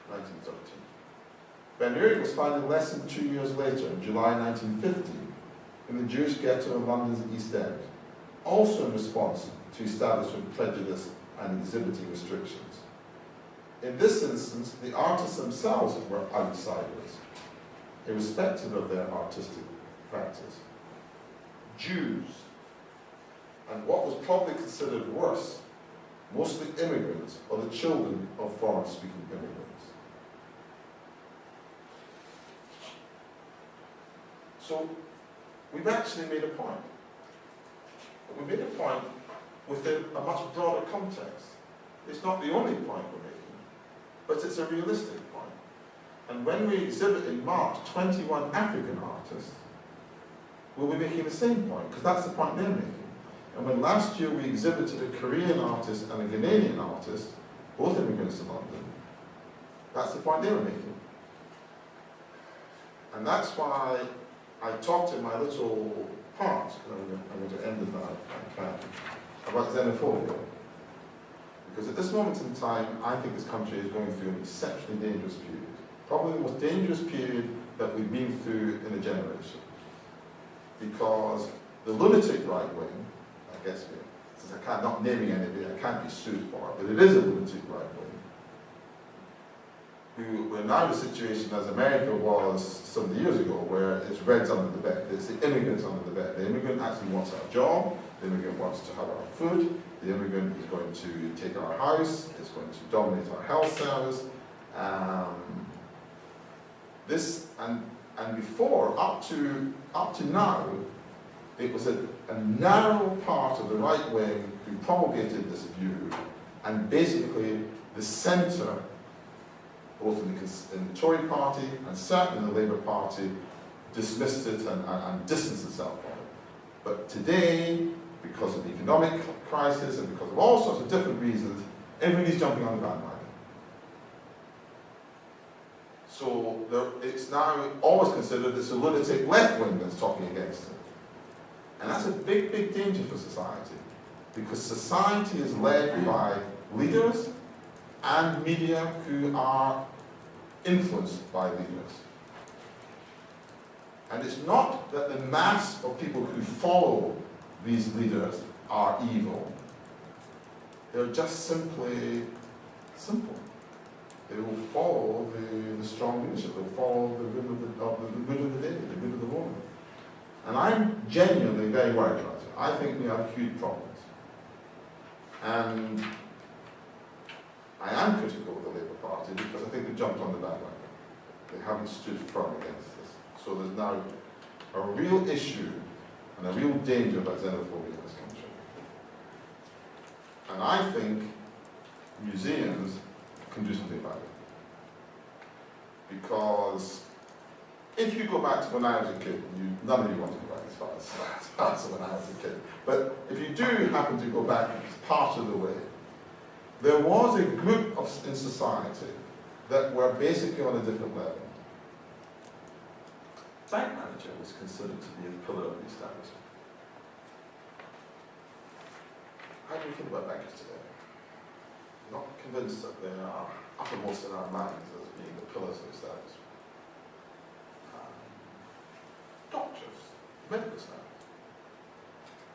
1913. Ben Uri was founded less than 2 years later, in July 1950, in the Jewish ghetto of London's East End, also in response to establishment prejudice and exhibiting restrictions. In this instance, the artists themselves were outsiders, irrespective of their artistic practice. Jews, and what was probably considered worse, mostly immigrants or the children of foreign-speaking immigrants. So we've actually made a point. We made a point within a much broader context. It's not the only point we're making, but it's a realistic point. And when we exhibit in March 21 African artists, we'll be making the same point, because that's the point they're making. And when last year we exhibited a Korean artist and a Ghanaian artist, both immigrants to London, That's the point they were making. And that's why I talked in my little part, and I'm going to end it now if I can, about xenophobia. Because at this moment in time, I think this country is going through an exceptionally dangerous period. Probably the most dangerous period that we've been through in a generation. Because the lunatic right wing, I guess, since I'm not naming anybody, I can't be sued for it, but it is a lunatic right wing, who we're now in a situation as America was some years ago, where it's Reds under the bed, it's the immigrants under the bed. The immigrant actually wants our job, the immigrant wants to have our food, the immigrant is going to take our house, is going to dominate our health service. And before, up to now, it was a narrow part of the right wing who promulgated this view, and basically the centre, both in the Tory party and certainly in the Labour Party, dismissed it and distanced itself from it. But today, because of the economic crisis and because of all sorts of different reasons, everybody's jumping on the bandwagon. So it's now always considered it's a lunatic left wing that's talking against it. And that's a big, big danger for society, because society is led by leaders and media who are influenced by leaders. And it's not that the mass of people who follow these leaders are evil. They're just simply simple. They will follow the strong leadership. They'll follow the good of the day, the good of the moment. And I'm genuinely very worried about it. I think we have huge problems. And I am critical of the Labour Party because I think they jumped on the bandwagon. They haven't stood firm against this. So there's now a real issue and a real danger about xenophobia in this country. And I think museums can do something about it. Because if you go back to when I was a kid, none of you want to go back as far as when I was a kid, but if you do happen to go back part of the way, there was a group in society that were basically on a different level. Bank manager was considered to be a pillar of the establishment. How do you think about bankers today? I'm not convinced that they are uppermost in our minds as being the pillars of the establishment. Doctors, medical staff.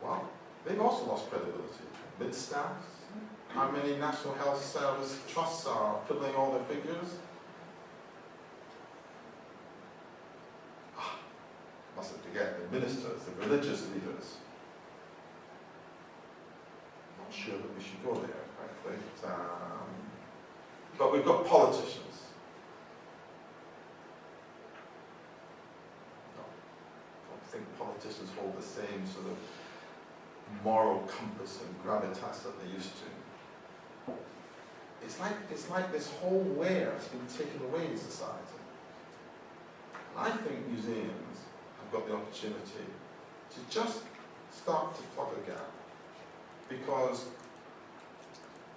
Well, they've also lost credibility. Mid-staffs. How many National Health Service trusts are fiddling all their figures? Mustn't forget the ministers, the religious leaders. I'm not sure that we should go there, frankly. But we've got politicians. I don't think politicians hold the same sort of moral compass and gravitas that they used to. It's like this whole wear has been taken away in society. And I think museums have got the opportunity to just start to plug a gap. Because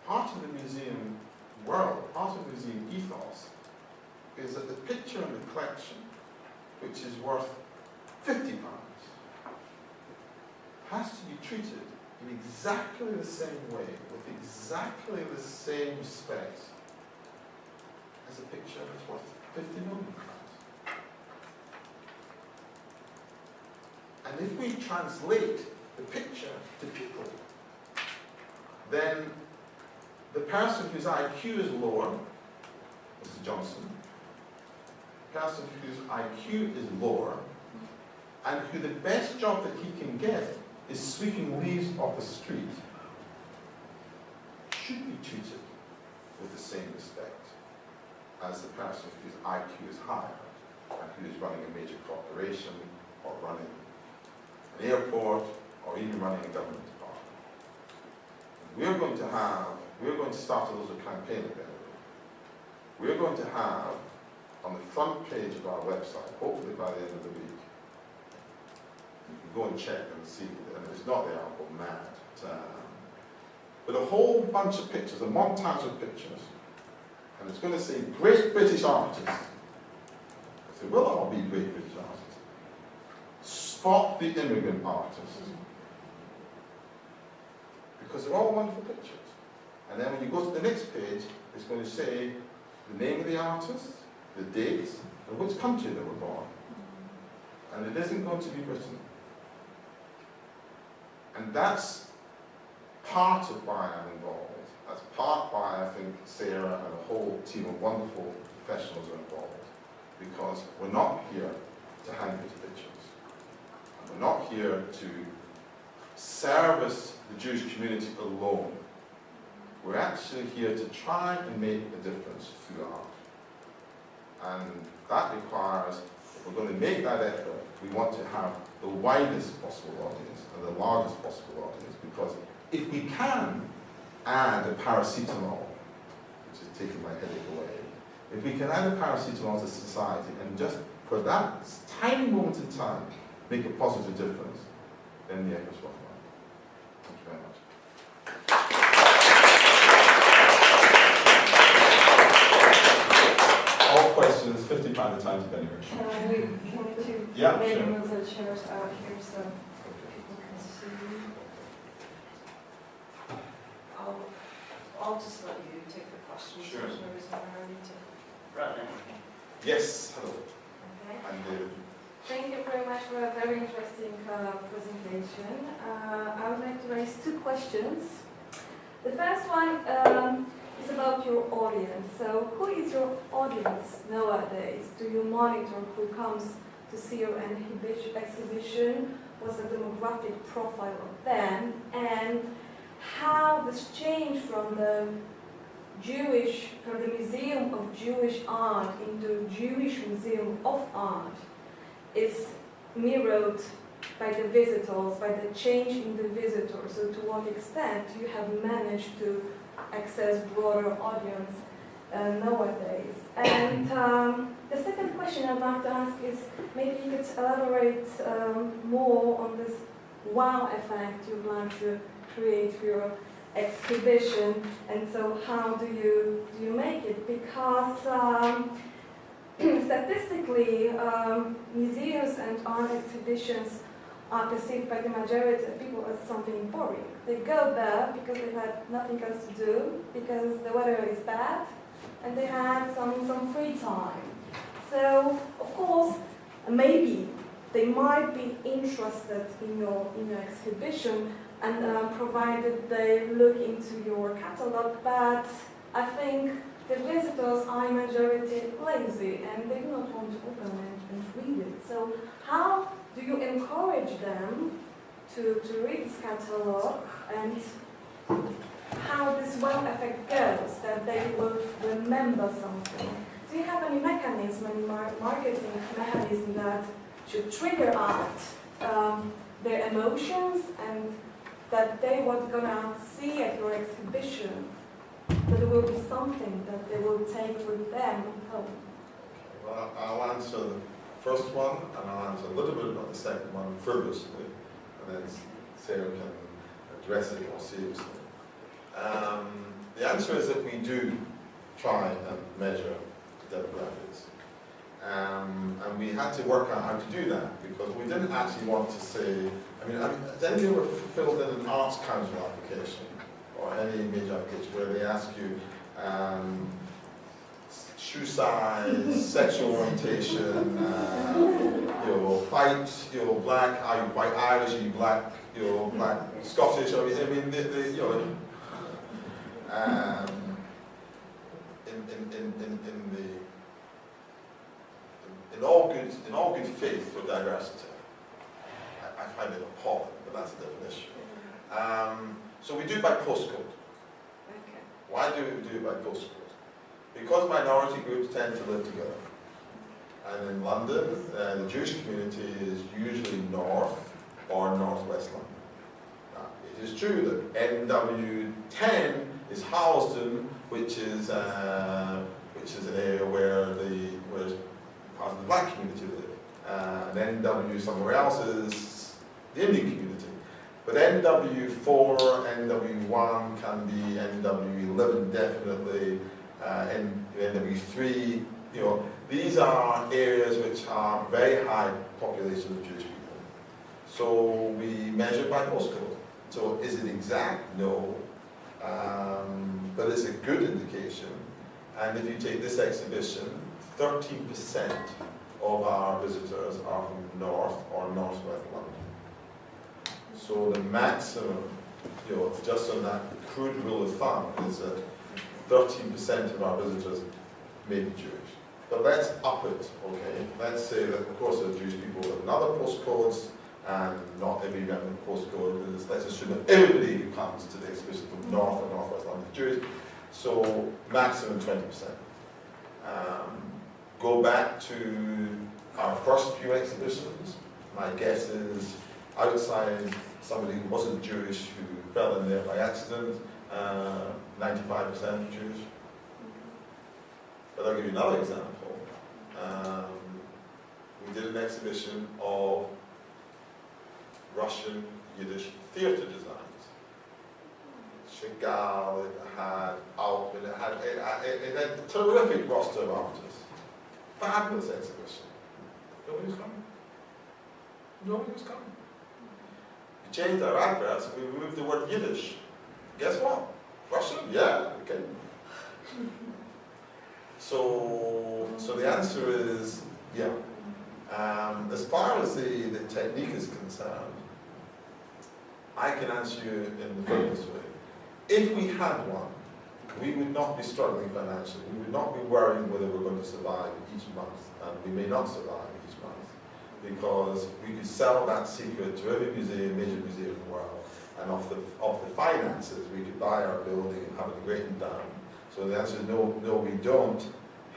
part of the museum world, part of the museum ethos, is that the picture in the collection, which is worth £50, has to be treated in exactly the same way, with exactly the same respect, as a picture that's worth £50 million. And if we translate the picture to people, then the person whose IQ is lower, Mr. Johnson, the person whose IQ is lower, and who the best job that he can get is sweeping leaves off the street, should be treated with the same respect as the person whose IQ is higher and who is running a major corporation or running an airport or even running a government department. We're going to start a little campaign about it. We're going to have on the front page of our website, hopefully by the end of the week, you can go and check and see, and if it's not there, I'll go mad. But a whole bunch of pictures, a montage of pictures, and it's going to say great British artists. So we'll all be great British artists. Spot the immigrant artists. Because they're all wonderful pictures. And then when you go to the next page, it's going to say the name of the artist, the dates, and which country they were born. And it isn't going to be Britain. And that's part of why I'm involved. That's part why I think Sarah and a whole team of wonderful professionals are involved. Because we're not here to hang pretty pictures. And we're not here to service the Jewish community alone. We're actually here to try and make a difference through art. And that requires, if we're going to make that effort, we want to have the widest possible audience and the largest possible audience, because if we can add a paracetamol, which is taking my headache away, if we can add a paracetamol to society and just for that tiny moment in time make a positive difference, then the effort's worthwhile. Thank you very much. All questions, £50 a time to Ben Uri. Can we do Yeah, maybe sure. move the chairs out here so people can see? I'll just let you take the questions. Sure. There's no reason why I need to run anything. Yes, hello. Okay. I'm David. Thank you very much for a very interesting presentation. I would like to raise two questions. The first one is about your audience. So who is your audience nowadays? Do you monitor who comes to see your exhibition? What's the demographic profile of them? And how this changed from the Museum of Jewish Art into Jewish Museum of Art is mirrored by the visitors, by the change in the visitors. So to what extent you have managed to access broader audience nowadays? And the second question I'd like to ask is, maybe you could elaborate more on this wow effect you'd like to create for your exhibition, and so how do you make it? Because statistically, museums and art exhibitions are perceived by the majority of people as something boring. They go there because they had nothing else to do, because the weather is bad, and they had some free time. So, of course, maybe they might be interested in your exhibition, and provided they look into your catalog, but I think the visitors are in majority lazy and they do not want to open it and read it. So how do you encourage them to read this catalog, and how this wow effect goes, that they will remember something? Do you have any mechanism, any marketing mechanism that should trigger out their emotions, and that they were gonna see at your exhibition, that there will be something that they will take with them home? Well, I'll answer the first one, and I'll answer a little bit about the second one frivolously, and then Sarah can address it more seriously. The answer is that we do try and measure demographics. And we had to work out how to do that, because we didn't actually want to say, has any of you ever filled in an arts council application, or any major application, where they ask you shoe size, sexual orientation, white, black, are you white Irish, are you black, black Scottish, in all good faith for diversity. I find it appalling, but that's a different issue. So we do it by postcode. Okay. Why do we do it by postcode? Because minority groups tend to live together. And in London, the Jewish community is usually north or northwest London. Now, it is true that NW10 is Harlesden, which is an area where part of the black community live. And NW somewhere else is the Indian community. But NW4, NW1 can be NW11 definitely, in NW3, you know, these are areas which are very high population of Jewish people. So we measure by postcode. So is it exact? No. But it's a good indication. And if you take this exhibition, 13% of our visitors are from North or Northwest London. So the maximum, you know, just on that crude rule of thumb, is that 13% of our visitors may be Jewish. But let's up it, okay? Let's say that, of course, there are Jewish people with other postcodes, and not every random postcode is, let's assume that everybody who comes to the exhibition from North or Northwest London is Jewish. So maximum 20%. Go back to our first few exhibitions. My guess is outside somebody who wasn't Jewish who fell in there by accident, 95% Jewish. But I'll give you another example. We did an exhibition of Russian Yiddish theatre designs. Chagall, it had Altman, it had a terrific roster of artists. Fabulous exhibition. Nobody was coming. Nobody was coming. We changed our adverts, we removed the word Yiddish. Guess what? Russian? Yeah, okay. So the answer is yeah. As far as the technique is concerned, I can answer you in the following way. If we had one, we would not be struggling financially. We would not be worrying whether we're going to survive each month, and we may not survive each month, because we could sell that secret to every museum, major museum in the world, and off the finances, we could buy our building and have it graded down. So the answer is no, we don't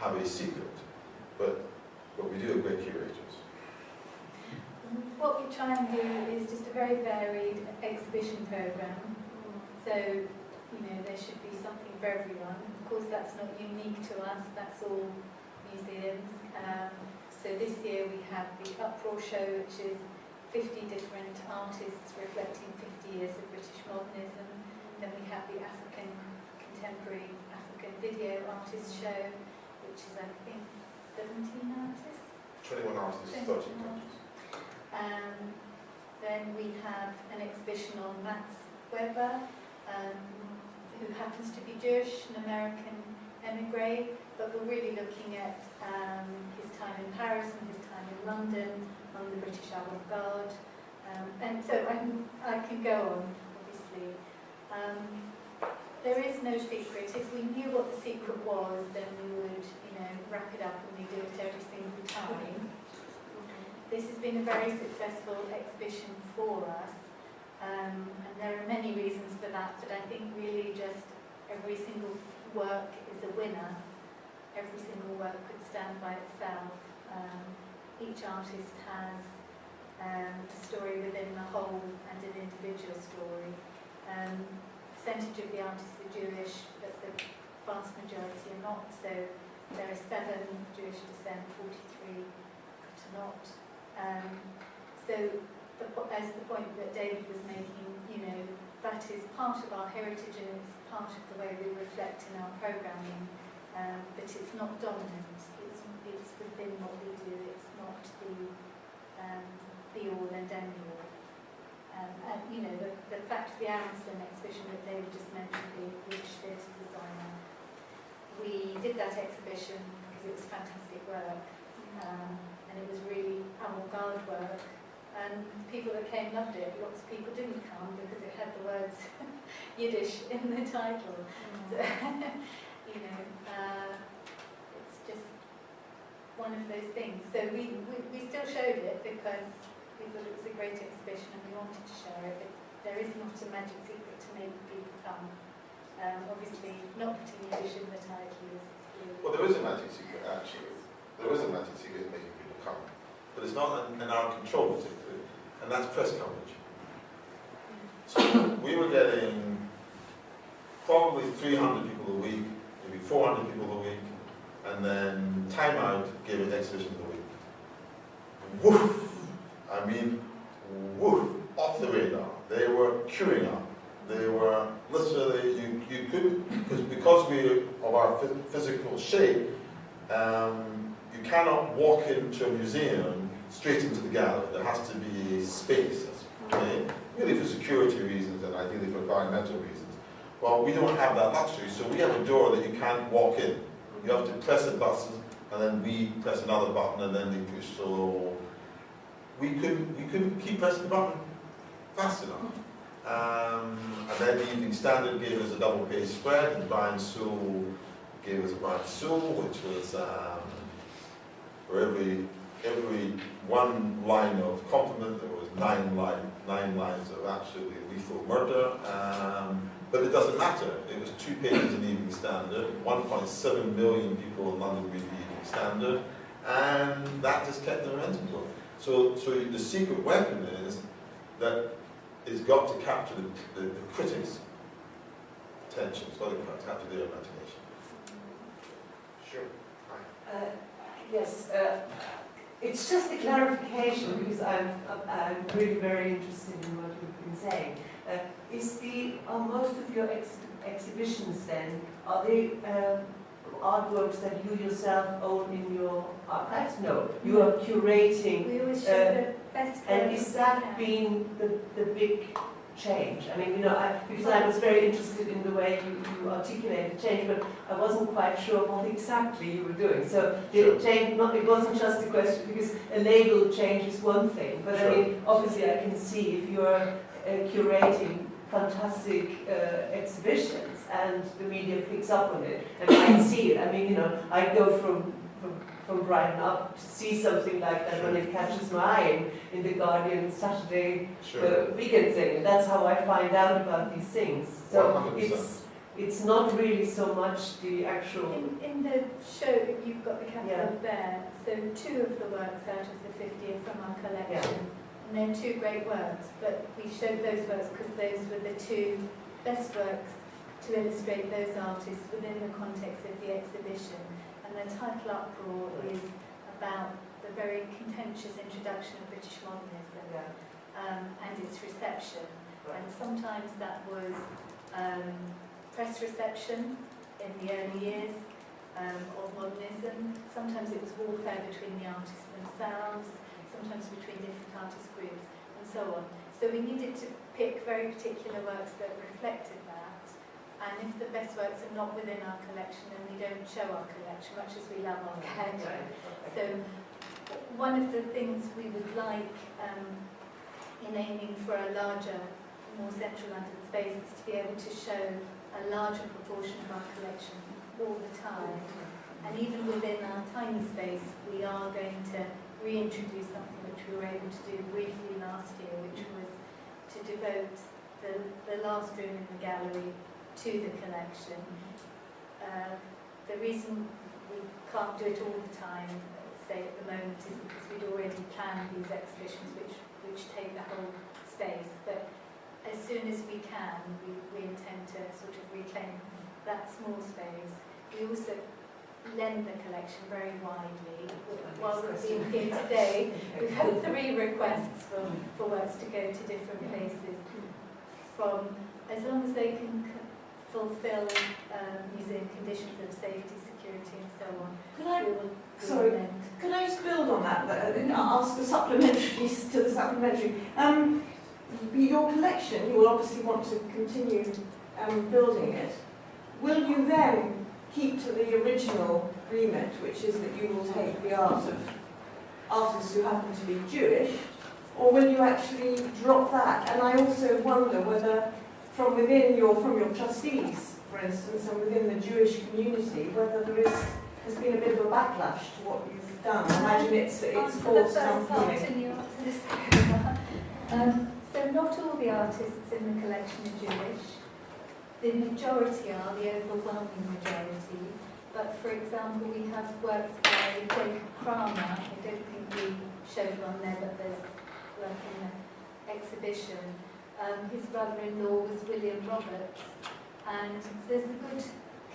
have a secret, but we do have great curators. What we try and do is just a very varied exhibition programme. So, you know, there should be something for everyone. Of course, that's not unique to us, that's all museums. So this year we have the Uproar Show, which is 50 different artists reflecting 50 years of British modernism. Then we have the African Contemporary African Video Artist Show, which is, I think, 17 artists? 21 artists, 13 countries. Then we have an exhibition on Max Weber, who happens to be Jewish, an American emigre, but we're really looking at his time in Paris and his time in London, on the British avant-garde. And so I can go on, obviously. There is no secret. If we knew what the secret was, then we would, you know, wrap it up and we do it every single time. This has been a very successful exhibition for us, and there are many reasons for that, but I think really just every single work is a winner. Every single work could stand by itself. Each artist has a story within the whole and an individual story. Percentage of the artists are Jewish, but the vast majority are not. So there are 7 Jewish descent, 43 are not. So as the point that David was making, you know, that is part of our heritage and it's part of the way we reflect in our programming, but it's not dominant. It's within what we do. It's not the all and end all. And you know, the fact the Aronson exhibition that David just mentioned, the British theatre designer, we did that exhibition because it was fantastic work, and it was really avant-garde work, and people that came loved it. Lots of people didn't come because it had the words Yiddish in the title. So, you know, it's just one of those things. So we still showed it because we thought it was a great exhibition and we wanted to share it, but there is not a magic secret to make people come. Obviously, not putting Yiddish in the title is really... Well, there is a magic secret, actually. There is a magic secret in making people come. But it's not in our control, particularly, and that's press coverage. So we were getting probably 300 people a week, maybe 400 people a week, and then Time Out gave an exhibition of the week. Woof! I mean, woof! Off the radar. They were queuing up. They were literally, you couldn't, because we of our physical shape, you cannot walk into a museum straight into the gallery. There has to be a space, okay? Really for security reasons and ideally for environmental reasons. Well, we don't have that luxury, so we have a door that you can't walk in. You have to press a button, and then we press another button, and then they push. So we couldn't keep pressing the button fast enough. And then the Evening Standard gave us a double page spread, and Brian Sewell gave us a Brian Sewell, which was for every one line of compliment, there was nine lines of absolutely lethal murder. But it doesn't matter. It was 2 pages in the Evening Standard, 1.7 million people in London read the Evening Standard, and that just kept the momentum going. So the secret weapon is that it's got to capture the critics' attention. It's got to capture their imagination. Sure. Hi. Yes, it's just a clarification because I'm really very interested in what you've been saying. Are most of your exhibitions then, are they artworks that you yourself own in your archives? No, you are curating. We always show the best. And is that been the big change? I mean, because I was very interested in the way you articulated change, but I wasn't quite sure what exactly you were doing. So the change, it wasn't just a question, because a label change is one thing, but I mean, obviously I can see if you're curating fantastic exhibitions and the media picks up on it, and I can see it. I mean, I go from Brighton up to see something like that when it catches my eye in the Guardian Saturday weekend thing. And that's how I find out about these things. So 100%. It's not really so much the actual... In the show, you've got the catalogue there, so 2 of the works out of the 50 are from our collection. And they're 2 great works, but we showed those works because those were the 2 best works to illustrate those artists within the context of the exhibition. And the title Uproar is about the very contentious introduction of British modernism and its reception. And sometimes that was press reception in the early years of modernism. Sometimes it was warfare between the artists themselves, sometimes between different artist groups, and so on. So we needed to pick very particular works that reflected that. And if the best works are not within our collection, then we don't show our collection, much as we love our collection. So one of the things we would like in aiming for a larger, more central London space is to be able to show a larger proportion of our collection all the time. And even within our tiny space, we are going to reintroduce something which we were able to do briefly last year, which was to devote the last room in the gallery to the collection. The reason we can't do it all the time, say at the moment, is because we'd already planned these exhibitions which take the whole space. But as soon as we can, we intend to sort of reclaim that small space. We also lend the collection very widely. While we've been here today, we've had 3 requests for works to go to different places, from as long as they can fulfill museum conditions of safety, security and so on. Can I just build on that? Ask a supplementary to the supplementary. Your collection, you will obviously want to continue building it. Will you then keep to the original remit, which is that you will take the art of artists who happen to be Jewish, or will you actually drop that? And I also wonder whether from your trustees, for instance, and within the Jewish community, whether has been a bit of a backlash to what you've done. I imagine it's caused some feeling. So not all the artists in the collection are Jewish. The majority are, the overwhelming majority. But for example, we have works by Jacob Kramer. I don't think we showed one there, but there's work in the exhibition. His brother-in-law was William Roberts, and there's a good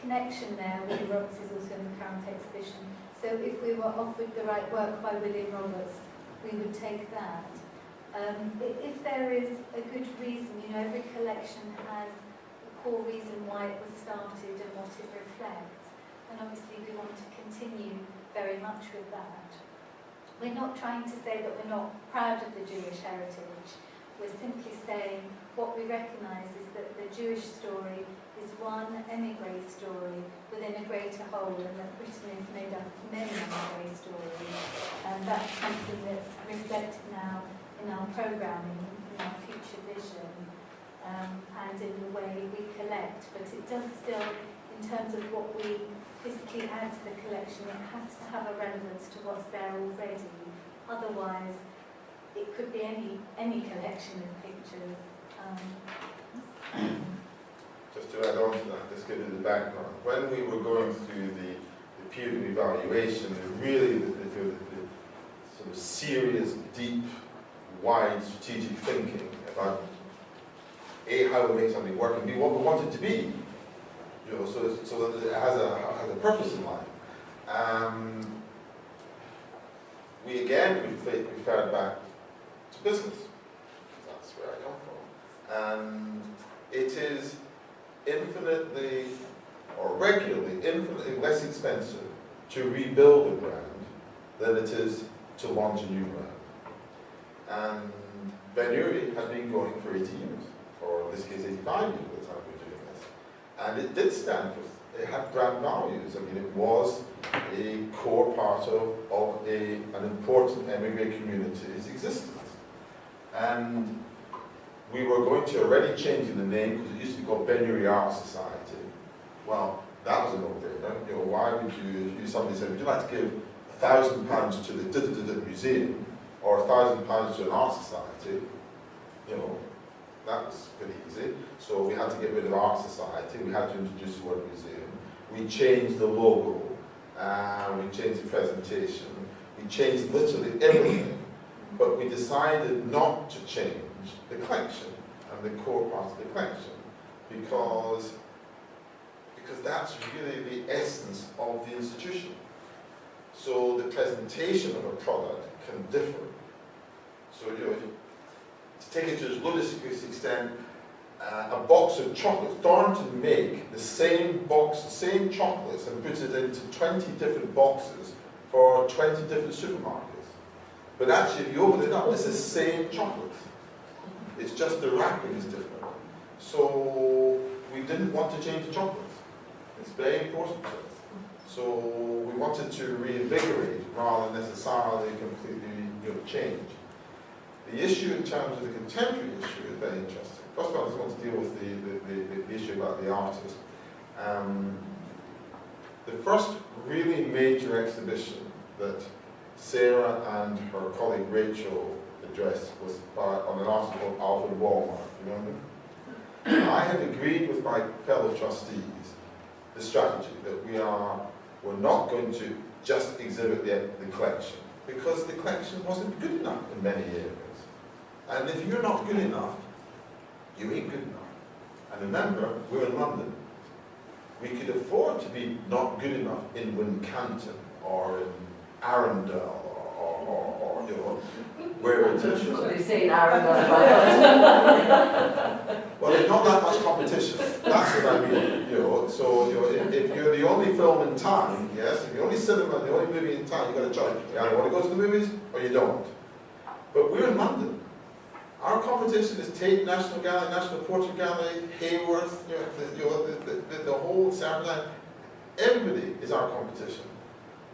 connection there. William Roberts is also in the current exhibition. So if we were offered the right work by William Roberts, we would take that. If there is a good reason, every collection has core reason why it was started and what it reflects. And obviously we want to continue very much with that. We're not trying to say that we're not proud of the Jewish heritage. We're simply saying what we recognise is that the Jewish story is one émigré story within a greater whole, and that Britain is made up of many émigré stories. And that's something that's reflected now in our programming, in our future vision, and in the way we collect. But it does still, in terms of what we physically add to the collection, it has to have a relevance to what's there already. Otherwise, it could be any collection of pictures. Just to add on to that, just give you the background. When we were going through the peer evaluation, really the sort of serious, deep, wide strategic thinking about A, how we make something work, and B, what we want it to be. You know, so that it has a purpose in mind. We referred back to business. That's where I come from. And it is infinitely, or regularly, infinitely less expensive to rebuild a brand than it is to launch a new brand. And Ben Uri had been going for 80 years, or in this case 85 years by the time we were doing this. And it did stand for, it had brand values. I mean, it was a core part of an important emigrant community's existence. And we were going to already changing the name because it used to be called Ben Uri Art Society. Well, that was a no-brainer. You know, why would you, if somebody said, would you like to give £1,000 to the museum or £1,000 to an art society? You know, that was pretty easy. So we had to get rid of art society. We had to introduce the word museum. We changed the logo. We changed the presentation. We changed literally everything. But we decided not to change the collection and the core part of the collection because that's really the essence of the institution. So the presentation of a product can differ. So, you know, to take it to its ludicrous extent, a box of chocolates, Thornton make the same box, the same chocolates, and put it into 20 different boxes for 20 different supermarkets. But actually, if you open it up, it's the same chocolate. It's just the wrapping is different. So we didn't want to change the chocolates. It's very important to us. So we wanted to reinvigorate rather than necessarily completely change. The issue in terms of the contemporary issue is very interesting. First of all, I just want to deal with the issue about the artist. The first really major exhibition that Sarah and her colleague Rachel addressed was on an article called Alfred Walmart, remember? I had agreed with my fellow trustees the strategy that we're not going to just exhibit the collection because the collection wasn't good enough in many areas. And if you're not good enough, you ain't good enough. And remember, we're in London. We could afford to be not good enough in Wincanton or in Arundel or you know, where it is. What are you saying, Arundel? Well, there's not that much competition. That's what I mean. You know, so you know, if you're the only film in town, yes, if you're the only cinema, the only movie in town, you've got to choice. You either want to go to the movies or you don't. But we're in London. Our competition is Tate National Gallery, National Portrait Gallery, Hayworth, the whole Southampton. Everybody is our competition.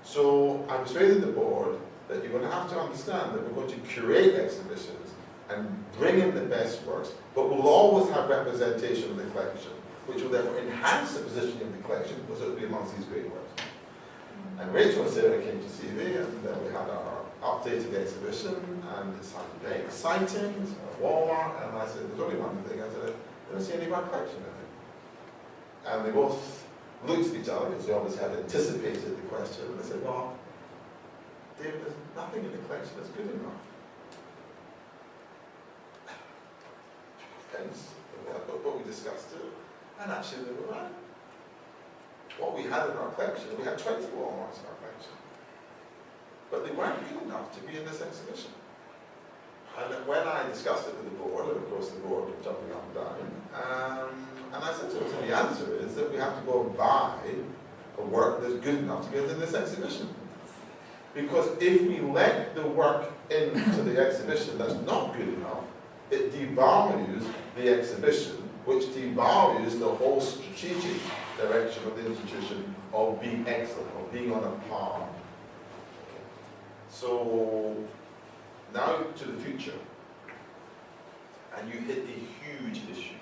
So I persuaded the board that you're going to have to understand that we're going to curate exhibitions and bring in the best works, but we'll always have representation of the collection, which will therefore enhance the positioning of the collection because it will be amongst these great works. And Rachel and Sarah came to see me, and then we had our updated exhibition, and it sounded very exciting. It's at Walmart, and I said, there's only one thing. I said, I don't see any of our collection in it. And they both looked at each other because they obviously had anticipated the question, and they said, well, David, there's nothing in the collection that's good enough. Hence, but we discussed it, and actually they were right. What we had in our collection, we had 20 Walmarts in our collection. But they weren't good enough to be in this exhibition. And when I discussed it with the board, and of course the board was jumping up and down, I said to him, so the answer is that we have to go and buy a work that's good enough to get in this exhibition. Because if we let the work into the exhibition that's not good enough, it devalues the exhibition, which devalues the whole strategic direction of the institution of being excellent, of being on a par. So now to the future, and you hit a huge issue.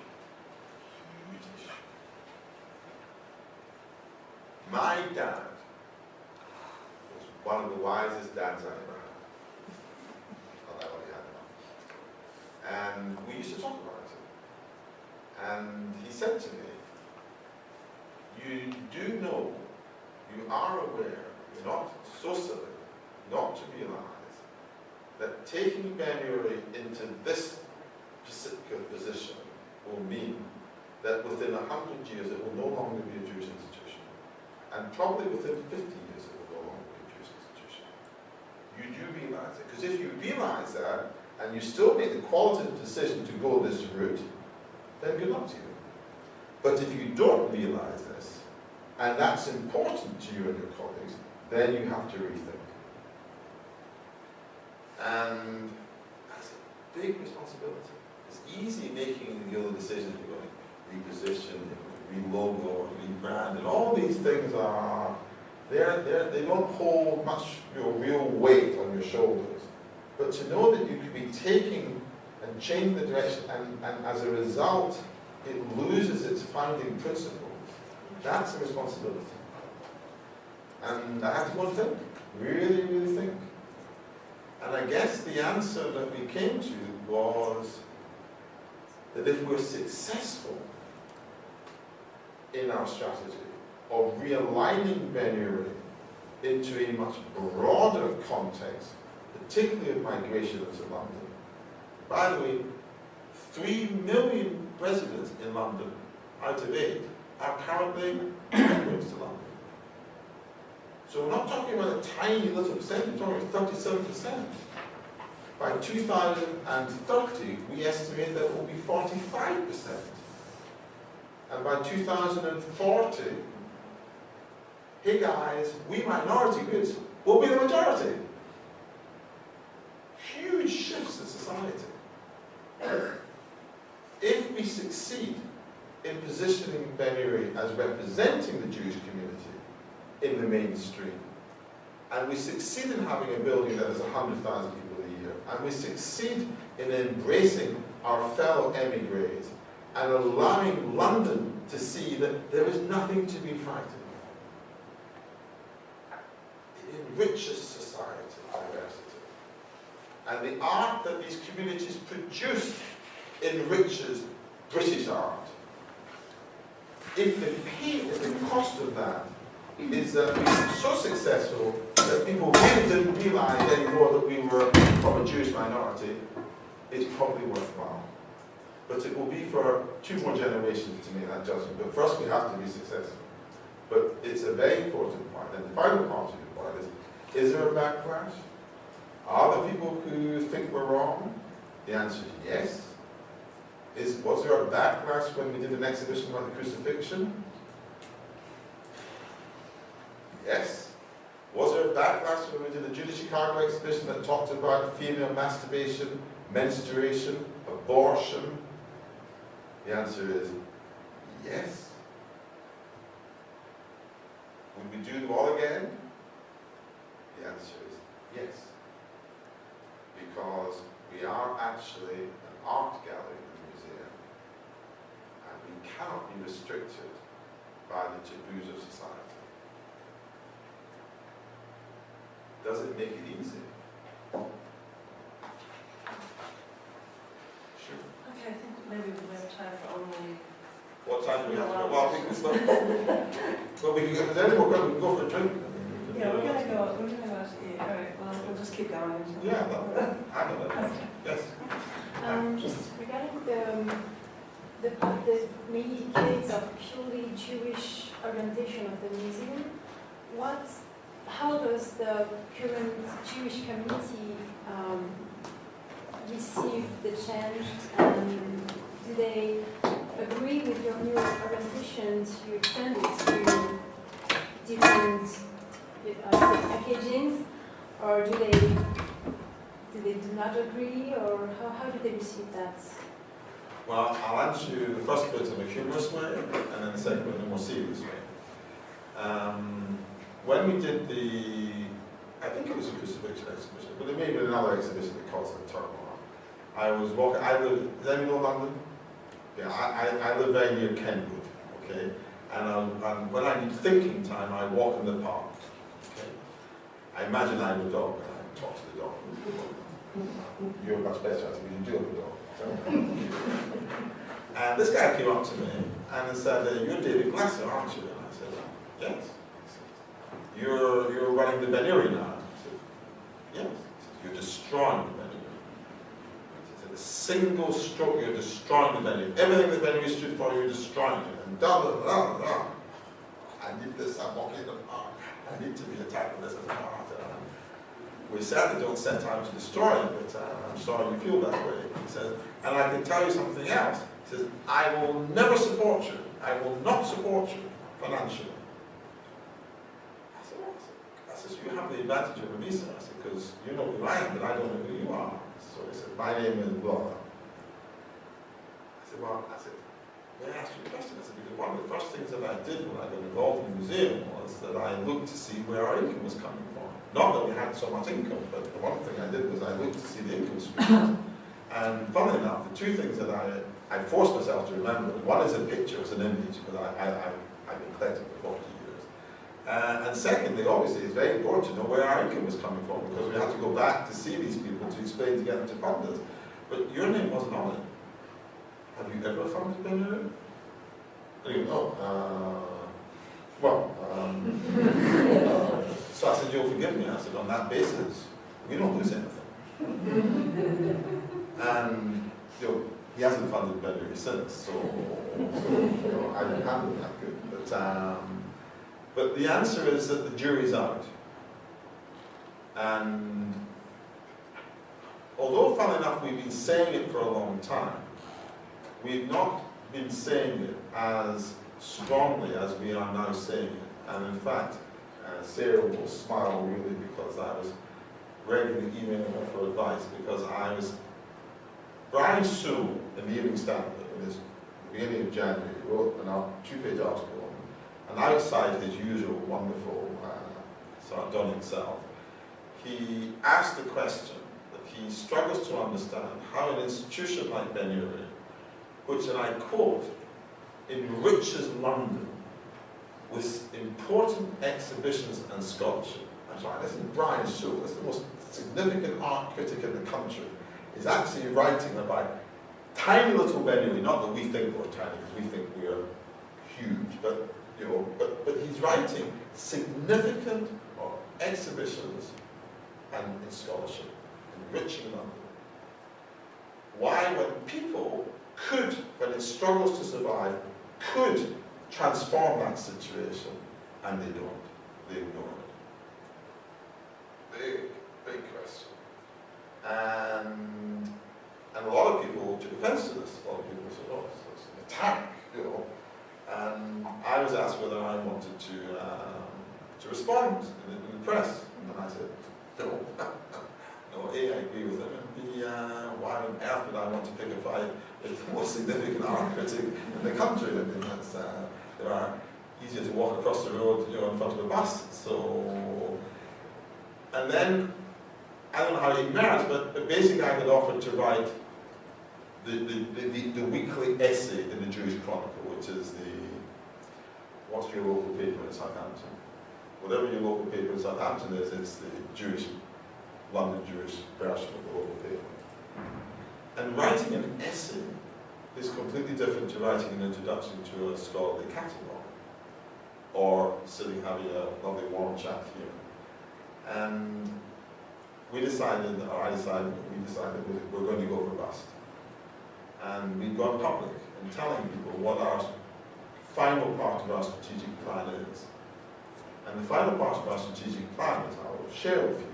My dad was one of the wisest dads I ever had. Not that I only had one. And we used to talk about it. And he said to me, you do know, you are aware, you're not so silly, not to realize that taking Ben Uri into this particular position will mean that within 100 years it will no longer be a Jewish institution. And probably within 50 years it will no longer be a Jewish institution. You do realize it. Because if you realize that, and you still make the qualitative decision to go this route, then good luck to you. But if you don't realize this, and that's important to you and your colleagues, then you have to rethink. And that's a big responsibility. It's easy making the other decisions. You're going to reposition, re-logo, rebrand, and all these things are, they don't hold much real weight on your shoulders. But to know that you could be taking and changing the direction, and as a result, it loses its founding principles, that's a responsibility. And I had to go and think, really think. And I guess the answer that we came to was that if we're successful in our strategy of realigning Ben Uri into a much broader context, particularly of migration into London. By the way, 3 million residents in London out of 8 are currently migrants to London. So we're not talking about a tiny little percentage, we're talking about 37%. By 2030, we estimate that it will be 45%. And by 2040, hey guys, we minority groups will be the majority. Huge shifts in society. If we succeed in positioning Ben Uri as representing the Jewish community in the mainstream, and we succeed in having a building that is 100,000 people a year, and we succeed in embracing our fellow emigres and allowing London to see that there is nothing to be frightened of. It enriches society, diversity. And the art that these communities produce enriches British art. If the cost of that is that we were so successful that people really didn't realize anymore that we were from a Jewish minority, it's probably worthwhile. But it will be for 2 more generations to make that judgment. But first we have to be successful. But it's a very important point. And the final part of the point is there a backlash? Are there people who think we're wrong? The answer is yes. Was there a backlash when we did an exhibition about the crucifixion? Yes. Was there a backlash when we did the Judy Chicago exhibition that talked about female masturbation, menstruation, abortion? The answer is yes. Would we do them all again? The answer is yes. Because we are actually an art gallery in the museum, and we cannot be restricted by the taboos of society. Does it make it easy? Sure. Okay, I think maybe we have time for only... What time do we have to go? Well, we can start. Well, we can go, if there's any more questions, we can go for a drink. Yeah, we're gonna go to eat. All right, well, we'll just keep going. Yeah, hang on. Yes. Just regarding the maybe case of purely Jewish orientation of the museum, how does the current Jewish community receive the change, and do they agree with your new orientation to extend it to different occasions, or do they do not agree, or how do they receive that? Well, I'll answer you the first bit in a humorous way, and then the second bit in a more serious way. When we did I think it was a crucifixion exhibition, but it may have been another exhibition that caused a turmoil. I was walking, does anyone know London? Yeah, I live very near Kenwood, okay? And when I need thinking time, I walk in the park, okay? I imagine I'm a dog, and I talk to the dog. You're much better at it because you do have a dog. So. And this guy came up to me and said, "You're David Glasser, aren't you?" And I said, "Yes." He said, You're running the Ben Uri now?" I said, "Yes." He said, "You're destroying the Ben Uri." He said, "A single stroke, you're destroying the Ben Uri. Everything that Ben Uri stood for, you're destroying it." And da da da da. I need this, I'm walking in the park. I need to be attacked with this in the park. We sadly don't set out to destroy it, but I'm sorry you feel that way. He says, and I can tell you something else. He says, "I will never support you. I will not support you financially." I said, "What?" I said, "You have the advantage of a visa." I said, "Because you know who I am, but I don't know who you are." So he said, "My name is blah." I said, "Well," "may I ask you a question?" I said, "Because one of the first things that I did when I got involved in the museum was that I looked to see where our income was coming from. Not that we had so much income, but the one thing I did was I looked to see the income stream." And funnily enough, the two things that I forced myself to remember, one is a picture, it's an image, because I've been collecting for 40 years. And secondly, obviously, it's very important to know where our income was coming from, because we had to go back to see these people to explain to get them to fund us. But your name wasn't on it. Have you ever funded Ben Uri? I didn't know. So I said, "You'll forgive me." I said, "On that basis, we don't lose anything." And he hasn't funded Ben Uri since, so I didn't handle it that good. But the answer is that the jury's out. And although, funnily enough, we've been saying it for a long time, we've not been saying it as strongly as we are now saying it. And in fact, Sarah will smile really, because I was regularly emailing her for advice, because Brian Sewell in the Evening Standard in the beginning of January wrote a 2-page article, and outside his usual wonderful sardonic self, he asked the question that he struggles to understand how an institution like Ben Uri, which, and I quote, "enriches London with important exhibitions and scholarship." I'm sorry, this is Brian Sewell, this is the most significant art critic in the country, is actually writing about tiny little Ben Uri, not that we think we're tiny, because we think we are huge, but but he's writing significant exhibitions and in scholarship, enriching London. Why, when people could, when it struggles to survive, could transform that situation, and they don't. They ignore it. Big question. And a lot of people took offense to this. A lot of people said, "Oh, it's an attack," And I was asked whether I wanted to respond in the press, and I said, "No." No, A, I agree with them, and B, why on earth would I want to pick a fight with the most significant art critic in the country? I mean, there are easier to walk across the road, in front of a bus. So, and then I don't know how it emerged, but basically I got offered to write the weekly essay in the Jewish Chronicle, which is what's your local paper in Southampton? Whatever your local paper in Southampton is, it's the London Jewish version of the local paper. And writing an essay is completely different to writing an introduction to a scholarly catalogue, or sitting having a lovely warm chat here. And I decided we're going to go for bust. And we've gone public in telling people what our final part of our strategic plan is. And the final part of our strategic plan, as I will share with you,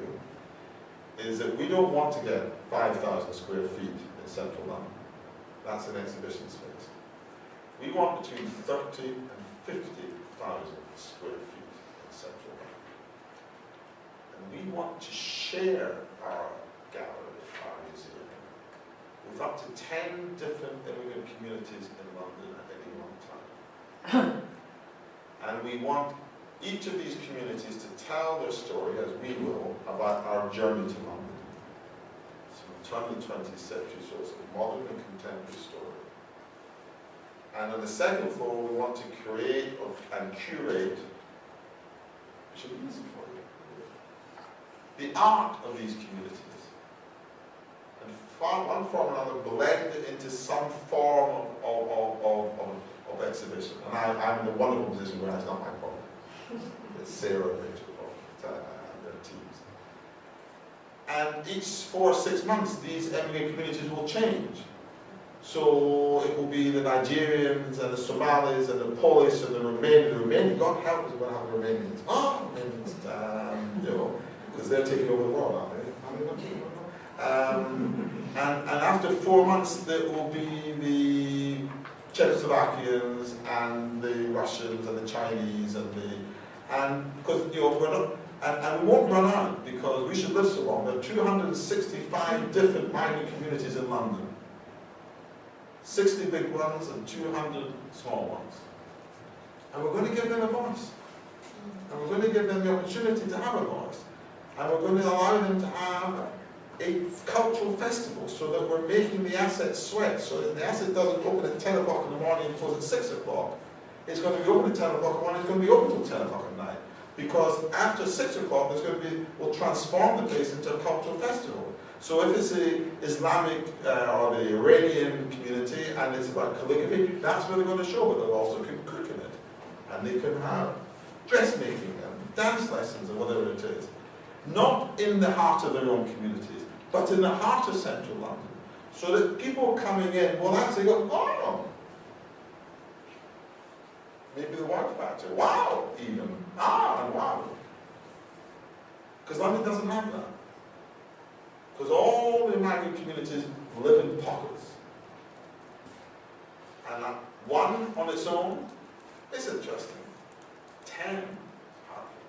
is that we don't want to get 5,000 square feet in central London. That's an exhibition space. We want between 30 and 50,000 square feet in Central London. And we want to share our gallery, our museum, with up to 10 different immigrant communities in London at any one time. And we want each of these communities to tell their story, as we will, about our journey to London. So we turn the 20th century, so it's a modern and contemporary story. And on the second floor, we want to create and curate, it should be easy for you, the art of these communities. And one form or another, blend it into some form of exhibition. And I'm in a wonderful position where it's not my problem. It's Sarah and Rachel and their teams. And each 4 or 6 months, these immigrant communities will change. So it will be the Nigerians and the Somalis and the Polish and the Romanians. God help us, we're going to have the Romanians. Romanians, you know, because they're taking over the world, aren't they? And after 4 months, there will be the Czechoslovakians and the Russians and the Chinese and because, you know, we're not, and we won't run out because we should live so long. There are 265 different migrant communities in London. 60 big ones and 200 small ones. And we're going to give them a voice. And we're going to give them the opportunity to have a voice. And we're going to allow them to have a cultural festival so that we're making the asset sweat, so that the asset doesn't open at 10 o'clock in the morning and close at 6 o'clock. It's going to be open at 10 o'clock in the morning, it's going to be open until 10 o'clock at night. Because after 6 o'clock, there's going to be, we'll transform the place into a cultural festival. So if it's the Islamic or the Iranian community and it's about calligraphy, that's where they're going to show, but they'll also cook in it. And they can have dressmaking and dance lessons or whatever it is. Not in the heart of their own communities, but in the heart of central London. So that people coming in will actually go, oh, maybe the wow factor, wow, even, and wow. Because London doesn't have that. Because all the migrant communities live in pockets. And one on its own is interesting. 10 hardly.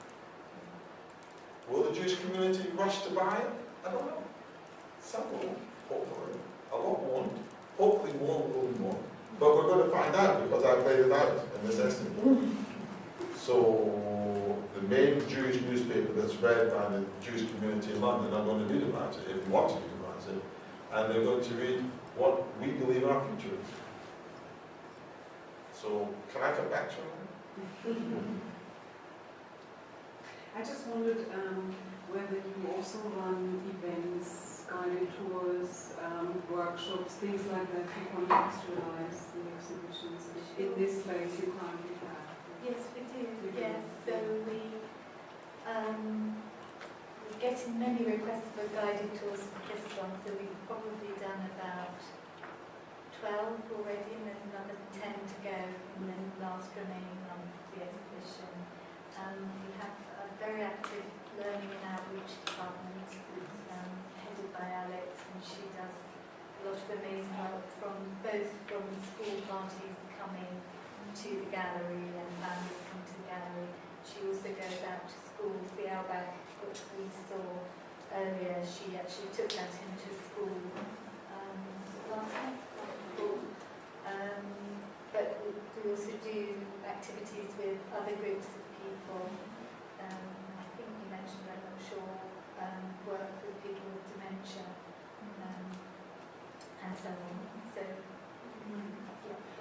Will the Jewish community rush to buy it? I don't know. Some will, hopefully. A lot won't. Hopefully more will be more. But we're going to find out because I played it out in this estimate. So the main Jewish newspaper that's read by the Jewish community in London are going to read about it, if you want to read about it. And they're going to read what we believe our future is. So can I come back to it? I just wondered whether you also run events, guided tours, workshops, things like that to contextualize the exhibitions in this space you currently have. Yes, we do. Yes, so we getting many requests for guided tours for this one, so we've probably done about 12 already, and there's another 10 to go in the last remaining month of the exhibition. We have a very active learning and outreach department headed by Alex, and she does a lot of amazing work both from school parties coming to the gallery and families come to the gallery. She also goes out to schools. The Outback book we saw earlier, she actually took that into school last night. But we also do activities with other groups of people. I think you mentioned, I'm not sure, work with people with dementia and so on.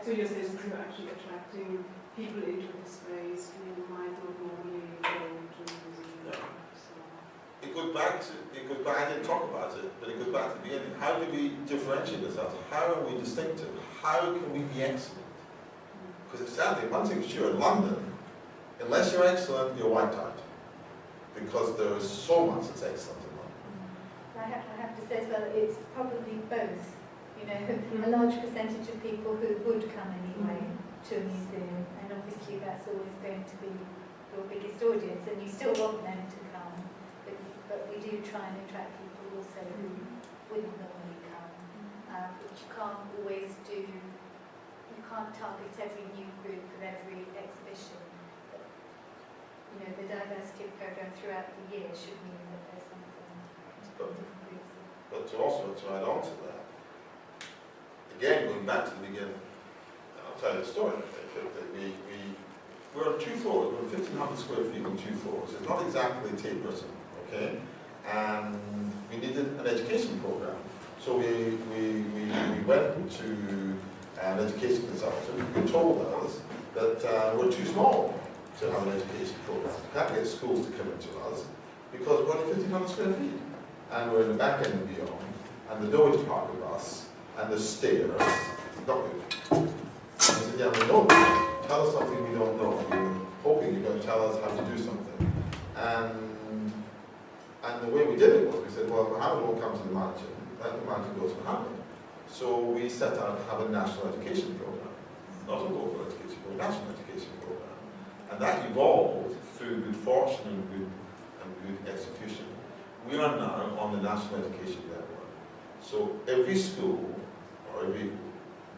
So you're saying you're actually attracting people into the space who might not normally go to the museum. Yeah. It goes back, I didn't talk about it, but it goes back to the beginning. How do we differentiate ourselves? How are we distinctive? How can we be excellent? Because it's sadly, one thing's sure, in London, unless you're excellent, you're wiped out. Because there is so much that's excellent in London. I have to say as well, it's probably both. You know, a large percentage of people who would come anyway to a museum, and obviously that's always going to be your biggest audience, and you still want them to come, but we do try and attract people also who wouldn't normally come, but you can't always do, you can't target every new group of every exhibition. But, you know, the diversity of programme throughout the year should mean that there's something different groups. But to add on to that, again, going back to the beginning, I'll tell you the story. We're on 2 floors, we're 1,500 square feet on 2 floors. It's not exactly a tape person, okay? And we needed an education program. So we went to an education consultant who told us that we're too small to have an education program. We can't get schools to come into us because we're only 1,500 square feet. And we're in the back end and beyond, and there's nowhere to park a bus, and there's stairs. Not good. I said, yeah, we know. Tell us something we don't know. We're hoping you're going to tell us how to do something. And the way we did it was, we said, well, Mohammed won't come to the mountain. Let the mountain go to Mohammed. So we set out to have a national education program. Not a local education program, a national education program. And that evolved through good fortune and good execution. We are now on the national education network. So every school, or every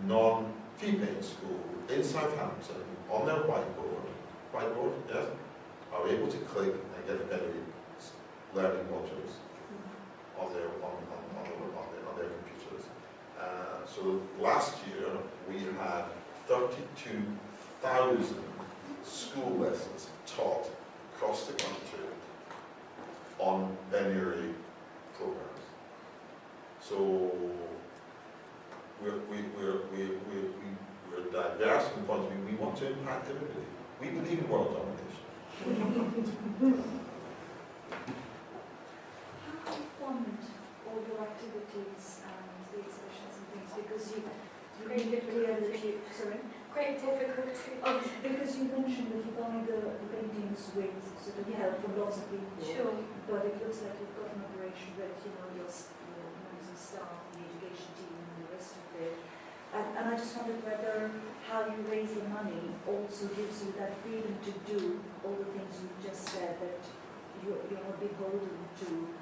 non-fee-paying school in Southampton, on their whiteboard, yes, are able to click and get better learning modules on their computers. So last year we had 32,000 school lessons taught across the country on Ben Uri programs. So we're diverse from the point of view. We want to impact everybody. We believe in world domination. How do you fund all your activities and the exhibitions and things? Because you made it clear that you, sorry? Great difficulty. Oh, because you mentioned that you buy the paintings with sort of help from lots of people. Sure. But it looks like you've got an operation with, you know, your members of staff, the education team and the rest of it. And I just wondered whether how you raise the money also gives you that freedom to do all the things you just said, that you're not beholden to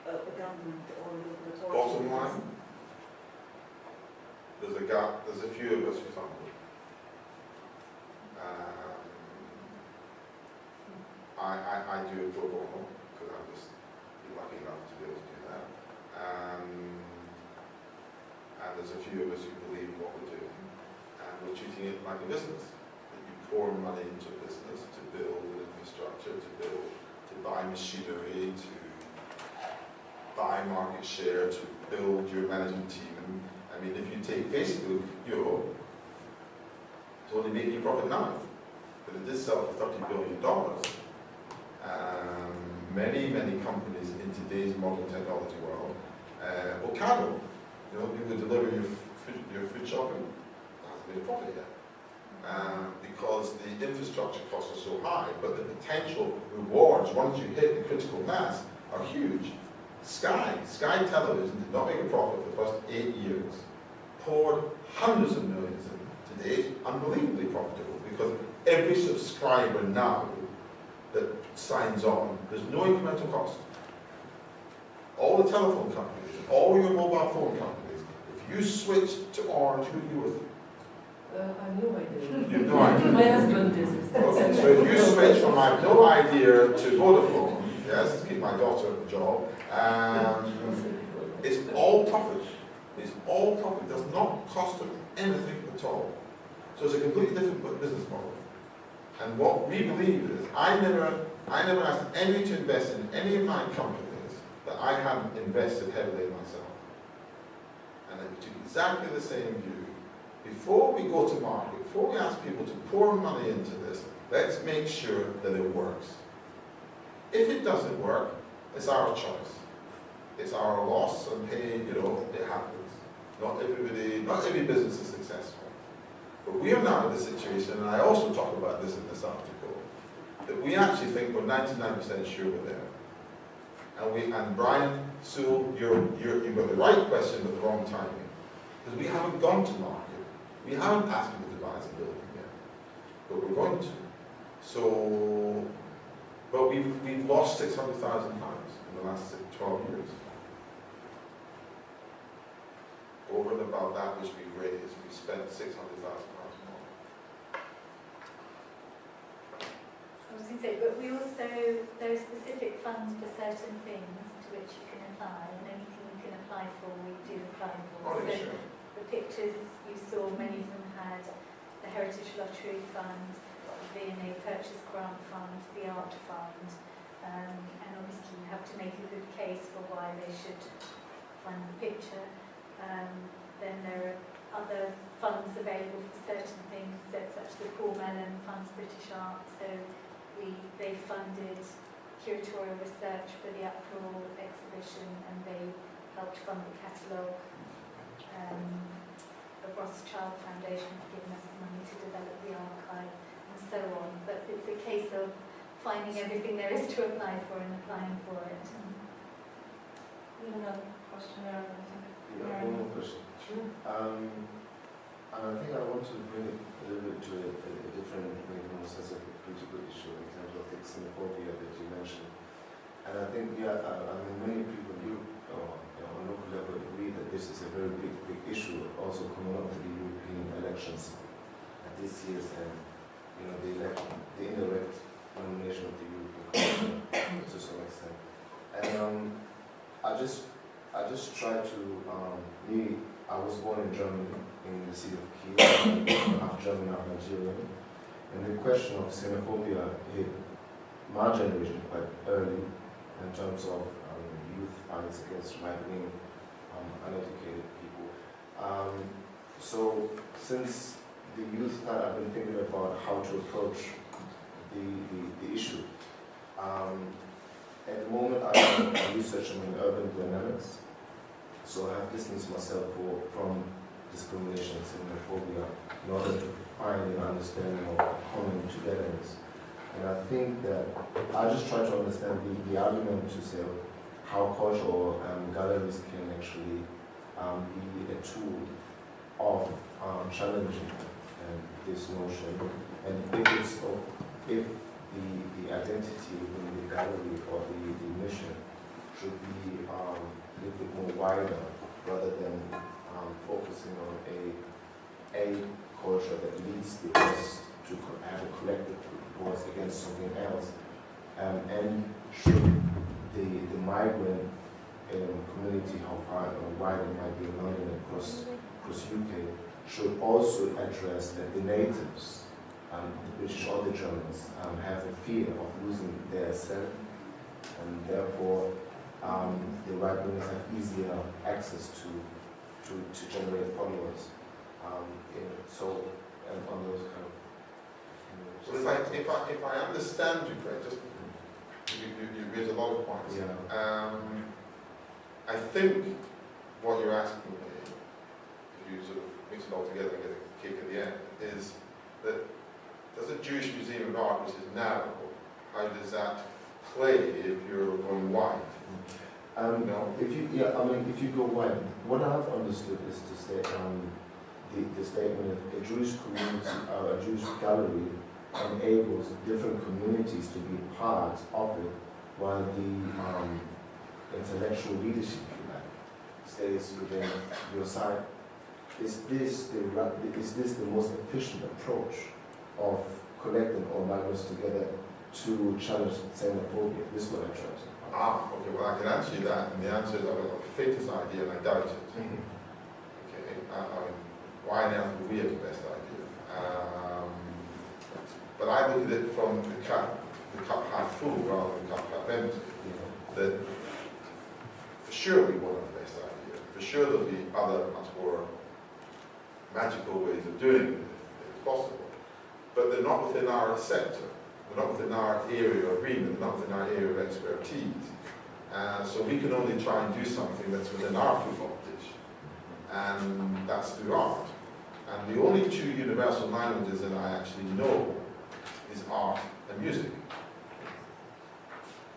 a government or a local authority. Bottom line, there's a gap. There's a few of us who fund it. I do it pro bono because I'm just lucky enough to be able to do that. And there's a few of us who believe in what we're doing, and we're treating it like a business. That you pour money into a business to build an infrastructure, to buy machinery, to buy market share, to build your management team. I mean, if you take Facebook, it's only making profit now, but it did sell for $30 billion. Many companies in today's modern technology world, Ocado, people who deliver your food shopping, hasn't made a profit yet. Because the infrastructure costs are so high, but the potential rewards, once you hit the critical mass, are huge. Sky Television did not make a profit for the first 8 years. Poured hundreds of millions in to date, unbelievably profitable, because every subscriber now that signs on, there's no incremental cost. All the telephone companies, all your mobile phone companies, if you switch to Orange, who are you with? I have no idea. You have no idea. My husband is. Okay, so if you switch from I have no idea to Vodafone, yes, to keep my daughter a job, it's all profit. It's all profit. It does not cost them anything at all. So it's a completely different business model. And what we believe is, I never asked anybody to invest in any of my companies that I haven't invested heavily in myself. And we took exactly the same view. Before we go to market, before we ask people to pour money into this, let's make sure that it works. If it doesn't work, it's our choice. It's our loss, and hey, it happens. Not every business is successful. But we are now in the situation, and I also talk about this in this article, that we actually think we're 99% sure we're there. And Brian, Sue, you've got the right question but the wrong timing. Because we haven't gone to market. We haven't asked people to buy us a building yet. But we're going to. So, but we've lost £600,000 in the last 12 years. Over and above that which we've raised, we spent £600,000 can say, but we also, there are specific funds for certain things to which you can apply, and anything you can apply for, we do apply for. Oh, yeah, So sure. the pictures you saw, many of them had the Heritage Lottery Fund, the V&A Purchase Grant Fund, the Art Fund, and obviously you have to make a good case for why they should fund the picture. Then there are other funds available for certain things, such as the Paul Mellon funds British art, so they funded curatorial research for the Uproar exhibition, and they helped fund the catalogue. The Rothschild Foundation has given us money to develop the archive, and so on. But it's a case of finding everything there is to apply for and applying for it. We have another question there, I think. Yeah, one more question. Sure. And I think I want to bring it a little bit to a different, maybe more sensitive political issue in terms of the xenophobia that you mentioned. And I think, many people do, on local level, agree that this is a very big issue, also coming up to the European elections this year's, and the indirect nomination of the European Commission to some extent. And I just try to I was born in Germany, in the city of Kiel, half German, half Nigerian, and the question of xenophobia hit my generation quite early in terms of youth violence against right-wing, uneducated people. So since the youth time, I've been thinking about how to approach the issue. At the moment, I'm researching in urban dynamics, so I have distanced myself from discrimination and xenophobia in order to find an understanding of common togetherness. And I think that I just try to understand the argument to say how cultural galleries can actually be a tool of challenging this notion, and if the identity within the gallery or the mission should be a little bit more wider rather than focusing on a culture that leads the us to have a collective voice against something else, and should the migrant community, how far or wide it might be in London and across UK, should also address that the natives, the British or the Germans, have a fear of losing their self, and therefore the right wingers have easier access to generate followers. So on those kind of. Well, if I understand you correctly, just you raise a lot of points. Yeah. I think what you're asking me, if you sort of mix it all together and get a kick at the end, is that does a Jewish Museum of Art, which is narrow, how does that play if you're going wide? No. If you go wide, what I've understood is to say the statement of a Jewish community, a Jewish gallery enables different communities to be part of it, while the intellectual leadership, if you like, stays within your side. Is this the most efficient approach of collecting all migrants together to challenge xenophobia? This is what I'm trying to say. Okay, well I can answer you that, and the answer is I've got a faintest idea and I doubt it. Okay, why on earth would we have the best idea? But I look at it from the cup half full rather than the cup empty. That for sure we won't have the best idea. For sure there'll be other much more magical ways of doing it if it's possible. But they're not within our sector. They're not within our area of agreement. They're not within our area of expertise. So we can only try and do something that's within our football dish. And that's through art. And the only two universal languages that I actually know is art and music.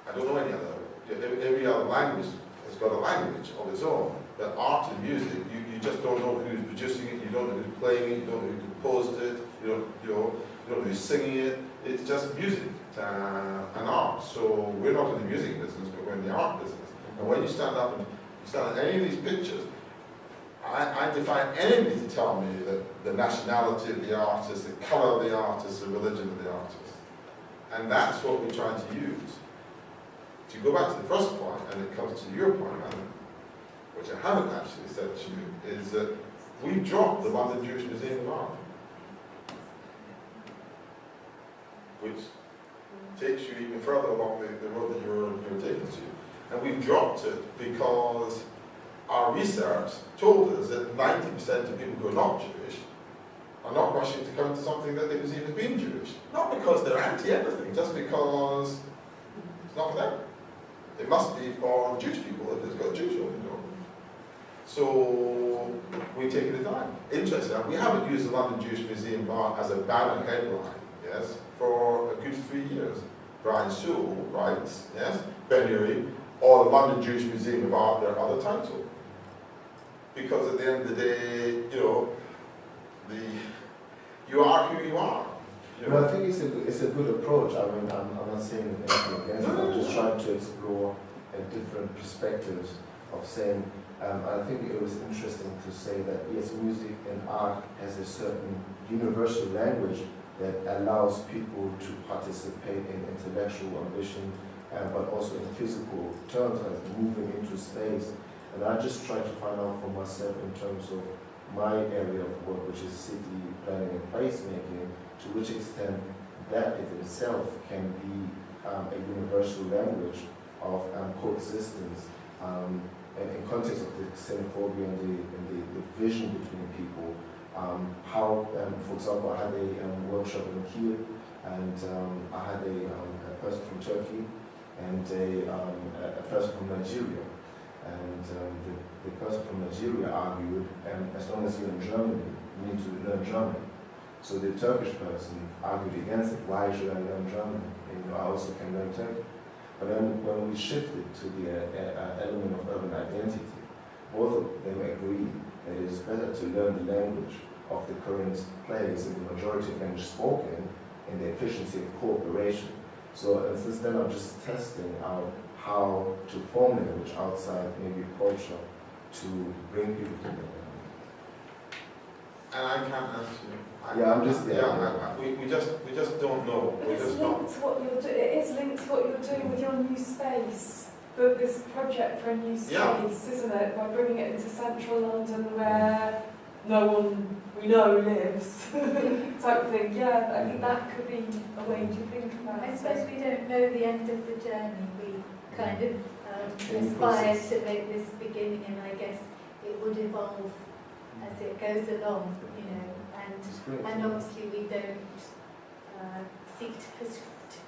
I don't know any other. Every other language has got a language of its own. But art and music, you just don't know who's producing it, you don't know who's playing it, you don't know who composed it, you don't know who's singing it. It's just music and art. So we're not in the music business, but we're in the art business. And when you stand up and you stand at any of these pictures, I defy anybody to tell me that the nationality of the artist, the colour of the artist, the religion of the artist. And that's what we're trying to use. To go back to the first point, and it comes to your point, Alan, which I haven't actually said to you, is that we dropped the London Jewish Museum of Art, which takes you even further along the road that you're taking to. And we've dropped it because our research told us that 90% of people who are not Jewish are not rushing to come to something that they perceive as being Jewish. Not because they're anti-anything, just because it's not for them. It must be for Jewish people if it's got Jewish on the door. So we've taken the time. Interesting, we haven't used the London Jewish Museum of Art as a banner headline, yes, for a good 3 years. Brian Sewell writes, yes, Ben Uri, or the London Jewish Museum of Art, their other title. Because at the end of the day, you know, you are who you are. Well, I think it's a good approach. I mean, I'm not saying anything against it. I'm just trying to explore different perspectives of saying. I think it was interesting to say that yes, music and art has a certain universal language that allows people to participate in intellectual ambition, but also in physical terms, like moving into space. And I just try to find out for myself in terms of my area of work, which is city planning and placemaking, to which extent that in itself can be a universal language of coexistence in context of the xenophobia and the division between people. How, for example, I had a workshop in Kiel, and I had a person from Turkey and a person from Nigeria. And the person from Nigeria argued, as long as you're in Germany, you need to learn German. So the Turkish person argued against it. Why should I learn German? And I also can learn Turkish. But then when we shifted to the element of urban identity, both of them agreed that it is better to learn the language of the current place in the majority of language spoken and the efficiency of cooperation. So since then I'm just testing out how to form language outside maybe culture to bring people together. And I can't answer you. We just don't know. It's linked to what you're doing. It is linked to what you're doing with your new space. This project for a new space, isn't it? By bringing it into central London, where no one we know lives, type of thing. Yeah, I think that could be a way to think about it. I suppose we don't know the end of the journey. We kind of aspire to make this beginning, and I guess it would evolve as it goes along, you know. And obviously we don't seek to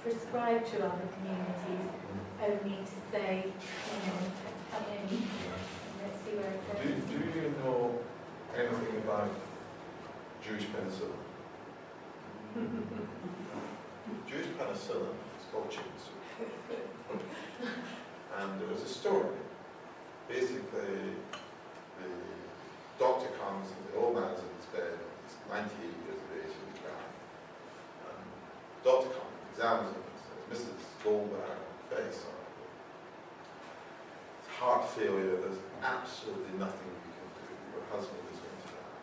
prescribe to other communities, only to say, you know, come in and let's see where it goes. Do you know anything about Jewish penicillin? Jewish penicillin is called chicken soup. And there was a story. Basically, the doctor comes and the old man's in his bed, he's 98 years of age, he's dying. Doctor comes, examines him, and says, Mrs. Goldberg, very sorry. It's heart failure, there's absolutely nothing we can do. Your husband is going to die.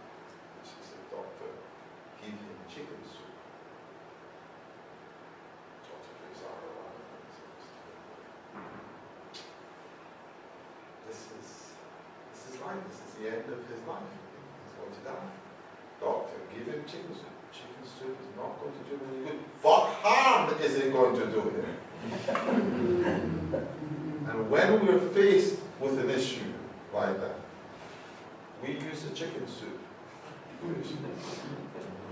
And she said, Doctor, give him chicken soup. Doctor takes our alarm and says, This is life, this is the end of his life. He's going to die. Doctor, give him chicken soup. Chicken soup is not going to do him any good. What harm is it going to do him? And when we're faced with an issue like that, we use the chicken soup.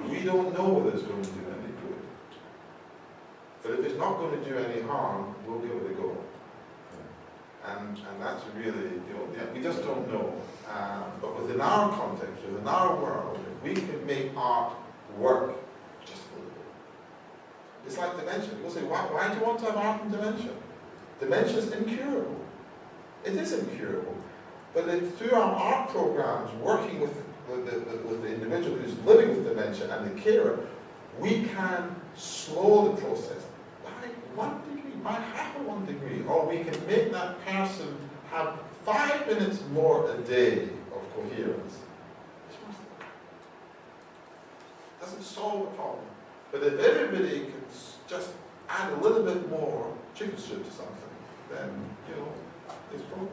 We don't know whether it's going to do any good. But if it's not going to do any harm, we'll give it a go. And that's really, we just don't know. But within our context, within our world, we can make art work just a little bit. It's like dementia. People say, why do you want to have art in dementia? Dementia is incurable. It is incurable. But if through our art programs, working with the individual who's living with dementia and the carer, we can slow the process by 1 degree, by half of 1 degree, or we can make that person have 5 minutes more a day of coherence. It doesn't solve the problem. But if everybody can just add a little bit more chicken soup to something, then, you know, there's progress.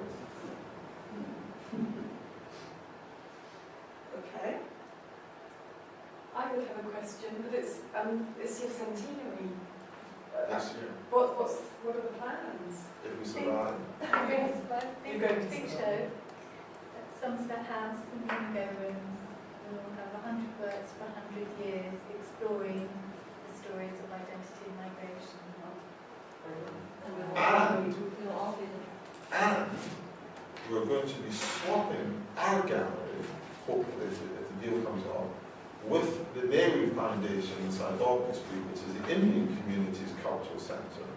Okay. I would have a question, but it's your centenary. This year, What are the plans? if we survive. Yes, but You're going to big survive. show at Somerset House and Bingo Rooms. We'll have 100 works for 100 years exploring the stories of identity and migration. We'll all be And we're going to be swapping our gallery, hopefully if the deal comes off, with the Nehru Foundation in South Auckland Street, which is the Indian community's cultural centre.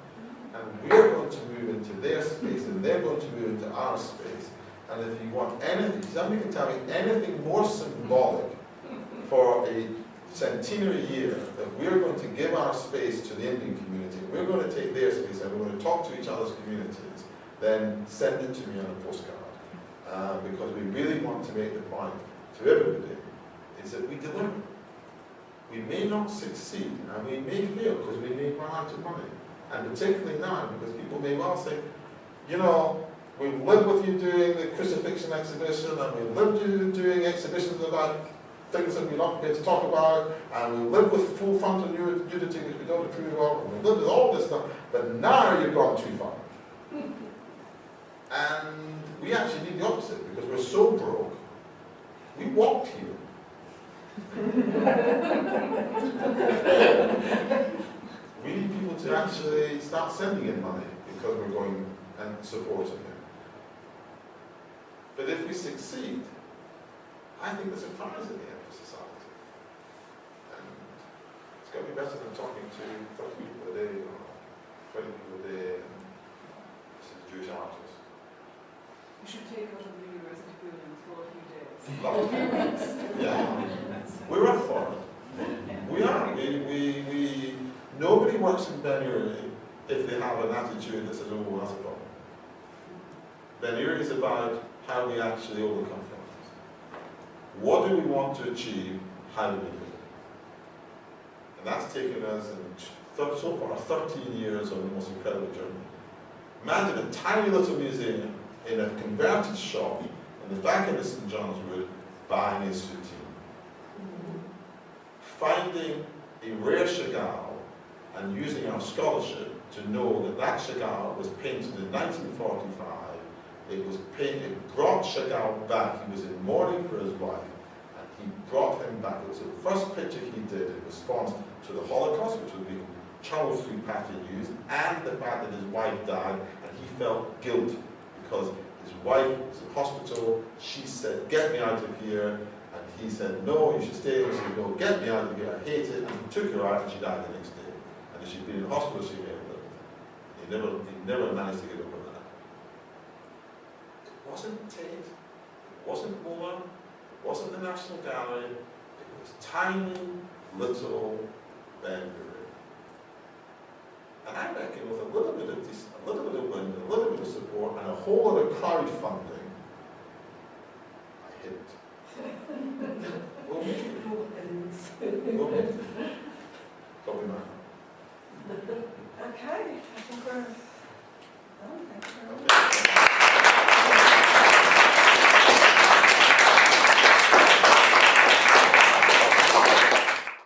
And we're going to move into their space, and they're going to move into our space. And if you want anything, somebody can tell me anything more symbolic for a centenary year, that we're going to give our space to the Indian community, we're going to take their space, and we're going to talk to each other's communities, then send it to me on a postcard. Because we really want to make the point to everybody, is that we deliver. We may not succeed, and we may fail, because we may run out of money. And particularly now, because people may well say, you know, we've lived with you doing the crucifixion exhibition, and we've lived with you doing exhibitions about things that we're not prepared to talk about, and we've lived with full frontal nudity, which we don't approve of, and we've lived with all this stuff, but now you've gone too far. And we actually need the opposite, because we're so broke, we walked here. We need people to actually start sending in money because we're going and supporting it. But if we succeed, I think there's a prize at the end for society. And it's going to be better than talking to 30 people a day or 20 people a day and this is Jewish artists. You should take out of the university buildings for a few days. Yeah, we're up for it. We are. Nobody works in Ben Uri if they have an attitude that says, oh, that's a problem. Ben Uri is about how we actually overcome problems. What do we want to achieve? How do we do it? And that's taken us, so far, 13 years on the most incredible journey. Imagine a tiny little museum in a converted shop in the back of the St. John's Wood buying a soutine. Finding a rare Chagall and using our scholarship to know that that Chagall was painted in 1945. It brought Chagall back. He was in mourning for his wife, and he brought him back. It was the first picture he did in response to the Holocaust, which was being traveled through pattern used, and the fact that his wife died, and he felt guilt because his wife was in hospital. She said, get me out of here. And he said, no, you should stay. And she said, no, get me out of here. I hate it. And he took her out, and she died the next day. And if she'd been in hospital, she may have lived. He never managed to get over that. It wasn't Tate. It wasn't MoMA. It wasn't the National Gallery. It was tiny, little Ben Uri. And I reckon with a little bit of wind, a little bit of support, and a whole lot of crowdfunding, I hit it. We'll make it. We'll make it. Copy, man. Okay.